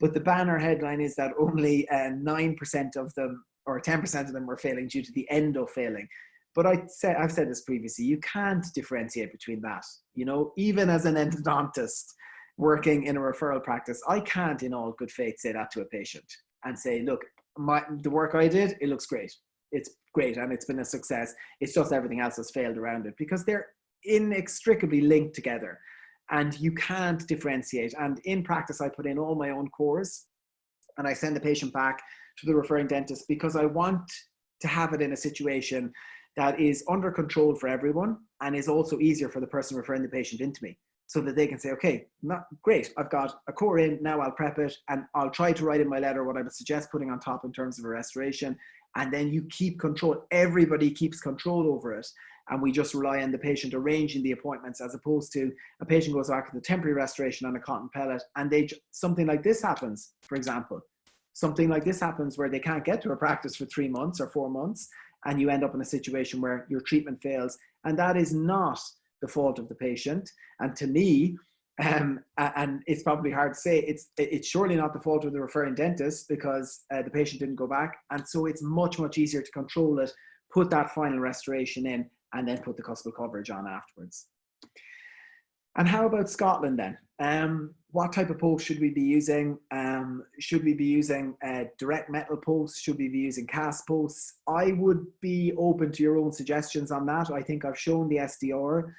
But the banner headline is that only 9% of them, or 10% of them, were failing due to the endo failing. But I've said this previously, you can't differentiate between that. You know, even as an endodontist working in a referral practice, I can't in all good faith say that to a patient and say, look, the work I did, it looks great. It's great and it's been a success. It's just everything else has failed around it, because they're inextricably linked together and you can't differentiate. And in practice, I put in all my own cores and I send the patient back to the referring dentist, because I want to have it in a situation that is under control for everyone and is also easier for the person referring the patient into me, so that they can say, okay, great, I've got a core in, now I'll prep it and I'll try to write in my letter what I would suggest putting on top in terms of a restoration. And then you keep control, everybody keeps control over it. And we just rely on the patient arranging the appointments, as opposed to a patient goes back to the temporary restoration on a cotton pellet and something like this happens, for example. Something like this happens where they can't get to a practice for 3 months or 4 months, and you end up in a situation where your treatment fails. And that is not the fault of the patient. And to me, and it's probably hard to say, it's surely not the fault of the referring dentist, because the patient didn't go back. And so it's much, much easier to control it, put that final restoration in, and then put the cuspal coverage on afterwards. And how about Scotland then? What type of post should we be using? Should we be using direct metal posts? Should we be using cast posts? I would be open to your own suggestions on that. I think I've shown the SDR.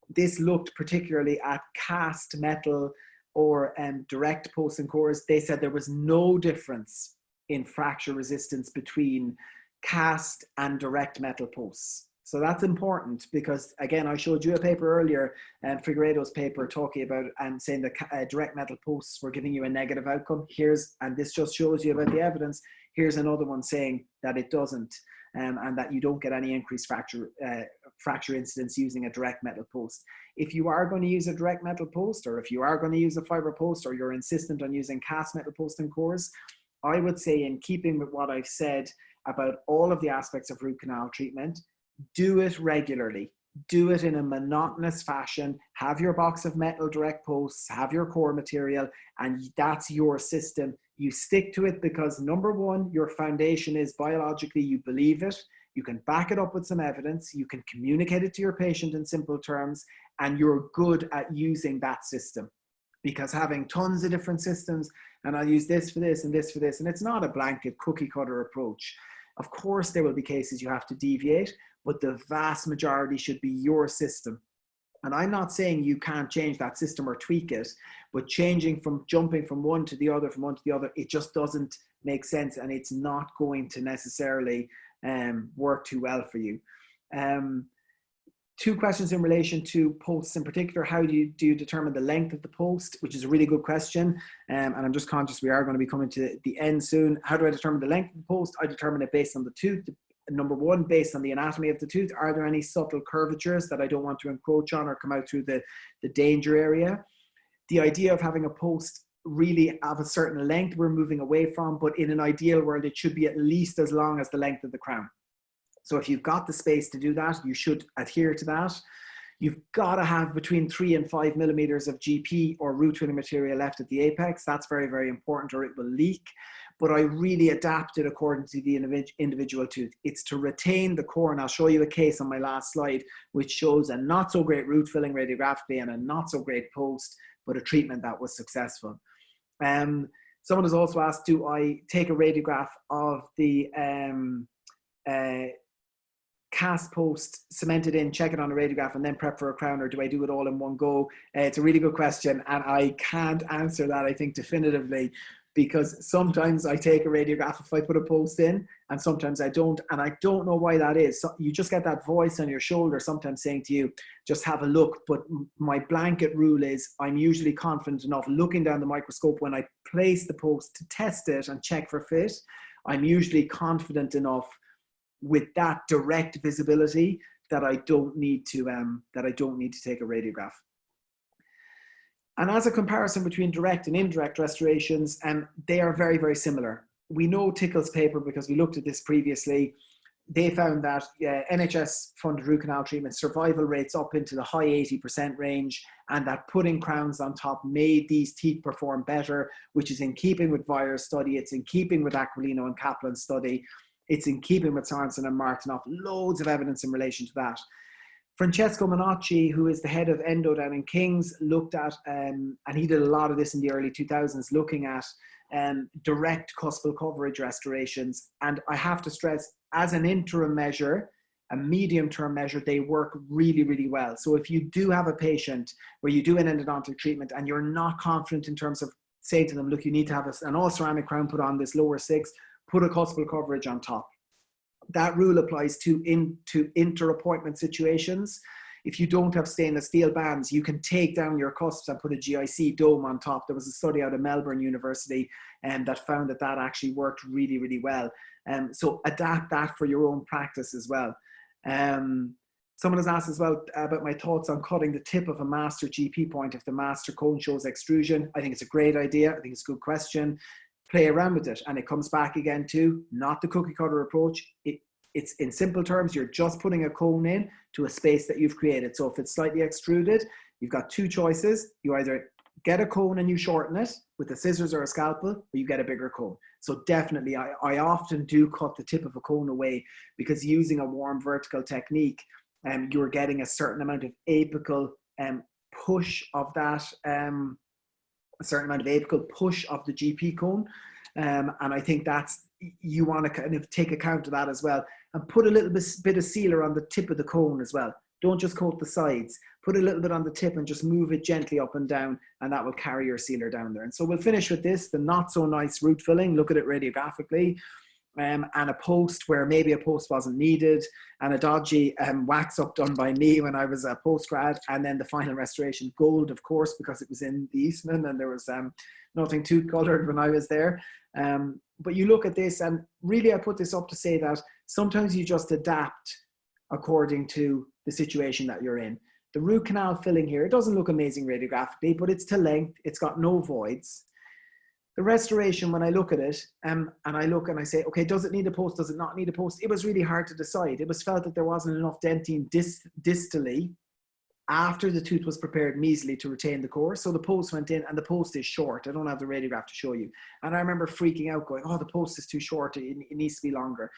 This looked particularly at cast metal or direct posts and cores. They said there was no difference in fracture resistance between cast and direct metal posts. So that's important, because again, I showed you a paper earlier, Figueiredo's paper, talking about and saying that direct metal posts were giving you a negative outcome. And this just shows you about the evidence. Here's another one saying that it doesn't, and that you don't get any increased fracture incidence using a direct metal post. If you are going to use a direct metal post, or if you are going to use a fiber post, or you're insistent on using cast metal post and cores, I would say, in keeping with what I've said about all of the aspects of root canal treatment, do it regularly. Do it in a monotonous fashion. Have your box of metal direct posts, have your core material, and that's your system. You stick to it because, number one, your foundation is biologically, you believe it. You can back it up with some evidence. You can communicate it to your patient in simple terms, and you're good at using that system. Because having tons of different systems, and I'll use this for this and this for this, and it's not a blanket cookie cutter approach. Of course, there will be cases you have to deviate, but the vast majority should be your system. And I'm not saying you can't change that system or tweak it, but jumping from one to the other, it just doesn't make sense, and it's not going to necessarily work too well for you. 2 questions in relation to posts in particular. How do you determine the length of the post, which is a really good question. And I'm just conscious we are going to be coming to the end soon. How do I determine the length of the post? I determine it based on the tooth. Number one, based on the anatomy of the tooth. Are there any subtle curvatures that I don't want to encroach on or come out through the danger area? The idea of having a post really of a certain length we're moving away from, but in an ideal world, it should be at least as long as the length of the crown. So if you've got the space to do that, you should adhere to that. You've got to have between 3 and 5 millimeters of GP or root filling material left at the apex. That's very, very important, or it will leak. But I really adapt it according to the individual tooth. It's to retain the core, and I'll show you a case on my last slide, which shows a not so great root filling radiographically and a not so great post but a treatment that was successful. Someone has also asked, do I take a radiograph of the cast post, cement it in, check it on a radiograph, and then prep for a crown, or do I do it all in one go? It's a really good question, and I can't answer that, I think, definitively, because sometimes I take a radiograph if I put a post in, and sometimes I don't, and I don't know why that is. So you just get that voice on your shoulder sometimes saying to you, just have a look. But my blanket rule is I'm usually confident enough looking down the microscope when I place the post to test it and check for fit. I'm usually confident enough with that direct visibility that I don't need to take a radiograph. And as a comparison between direct and indirect restorations, they are very, very similar. We know Tickle's paper, because we looked at this previously. They found that NHS-funded root canal treatment survival rates up into the high 80% range, and that putting crowns on top made these teeth perform better, which is in keeping with Weier's study. It's in keeping with Aquilino and Kaplan's study. It's in keeping with Sorensen and Martinoff. Loads of evidence in relation to that. Francesco Manocci, who is the head of Endo down in King's, looked at, and he did a lot of this in the early 2000s, looking at direct cuspal coverage restorations. And I have to stress, as an interim measure, a medium-term measure, they work really, really well. So if you do have a patient where you do an endodontic treatment and you're not confident in terms of saying to them, look, you need to have an all-ceramic crown put on this lower 6, put a cuspal coverage on top. That rule applies to inter-appointment situations. If you don't have stainless steel bands, you can take down your cusps and put a GIC dome on top. There was a study out of Melbourne University that found that actually worked really, really well. So adapt that for your own practice as well. Someone has asked as well about my thoughts on cutting the tip of a master GP point if the master cone shows extrusion. I think it's a great idea. I think it's a good question. Play around with it, and it comes back again to not the cookie cutter approach. It's in simple terms, you're just putting a cone in to a space that you've created. So if it's slightly extruded, you've got two choices. You either get a cone and you shorten it with a scissors or a scalpel, or you get a bigger cone. So definitely, I often do cut the tip of a cone away, because using a warm vertical technique, you're getting a certain amount of apical push of that, a certain amount of apical push of the GP cone. And I think you want to kind of take account of that as well, and put a little bit of sealer on the tip of the cone as well. Don't just coat the sides, put a little bit on the tip and just move it gently up and down, and that will carry your sealer down there. And so we'll finish with this, the not so nice root filling. Look at it radiographically. And a post where maybe a post wasn't needed, and a dodgy wax up done by me when I was a postgrad, and then the final restoration, gold, of course, because it was in the Eastman and there was nothing tooth colored when I was there. But you look at this, and really I put this up to say that sometimes you just adapt according to the situation that you're in. The root canal filling here, it doesn't look amazing radiographically, but it's to length, it's got no voids. The restoration, when I look at it, and I look and I say, okay, does it need a post? Does it not need a post? It was really hard to decide. It was felt that there wasn't enough dentine distally after the tooth was prepared mesally to retain the core. So the post went in, and the post is short. I don't have the radiograph to show you. And I remember freaking out going, oh, the post is too short. It needs to be longer.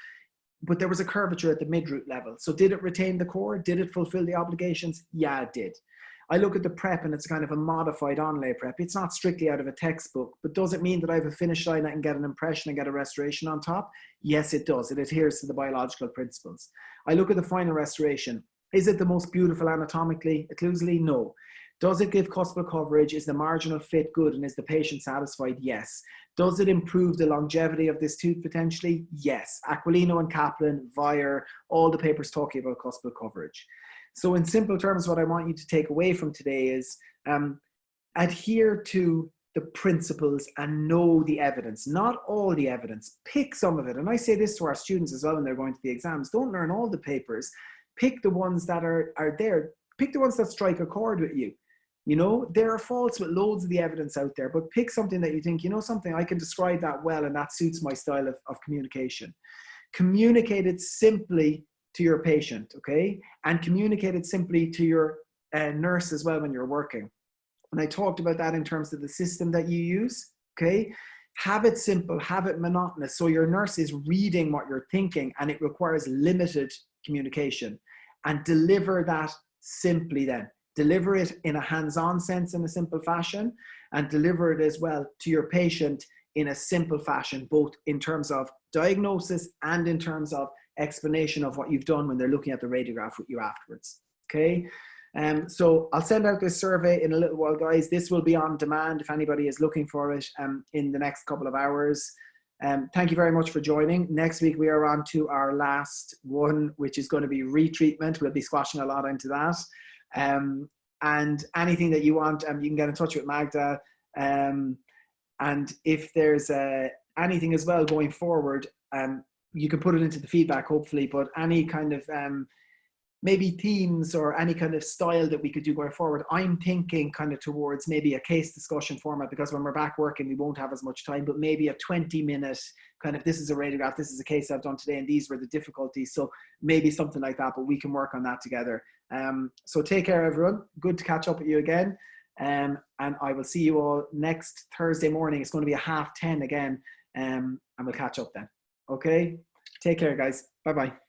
But there was a curvature at the mid-root level. So did it retain the core? Did it fulfill the obligations? Yeah, it did. I look at the prep, and it's kind of a modified onlay prep. It's not strictly out of a textbook, but does it mean that I have a finish line, I can get an impression and get a restoration on top? Yes, it does. It adheres to the biological principles. I look at the final restoration. Is it the most beautiful anatomically, occlusally? No. Does it give cuspal coverage? Is the marginal fit good, and is the patient satisfied? Yes. Does it improve the longevity of this tooth potentially? Yes. Aquilino and Kaplan, Weier, all the papers talking about cuspal coverage. So in simple terms, what I want you to take away from today is adhere to the principles and know the evidence, not all the evidence. Pick some of it. And I say this to our students as well when they're going to the exams. Don't learn all the papers. Pick the ones that are there. Pick the ones that strike a chord with you. You know, there are faults with loads of the evidence out there, but pick something that you think, you know something, I can describe that well, and that suits my style of communication. Communicate it simply to your patient, okay? And communicate it simply to your nurse as well when you're working. And I talked about that in terms of the system that you use, okay? Have it simple, have it monotonous, so your nurse is reading what you're thinking, and it requires limited communication. And deliver that simply then. deliver it in a hands-on sense in a simple fashion, and deliver it as well to your patient in a simple fashion, both in terms of diagnosis and in terms of explanation of what you've done when they're looking at the radiograph with you afterwards. Okay. So I'll send out this survey in a little while, guys. This will be on demand if anybody is looking for it in the next couple of hours. Thank you very much for joining. Next week, we are on to our last one, which is going to be retreatment. We'll be squashing a lot into that. And anything that you want, you can get in touch with Magda. And if there's anything as well going forward, you can put it into the feedback, hopefully, but any kind of maybe themes or any kind of style that we could do going forward. I'm thinking kind of towards maybe a case discussion format, because when we're back working, we won't have as much time, but maybe a 20-minute kind of, this is a radiograph, this is a case I've done today, and these were the difficulties. So maybe something like that, but we can work on that together. So take care, everyone. Good to catch up with you again. And I will see you all next Thursday morning. It's going to be 10:30 again. And we'll catch up then. Okay. Take care, guys. Bye-bye.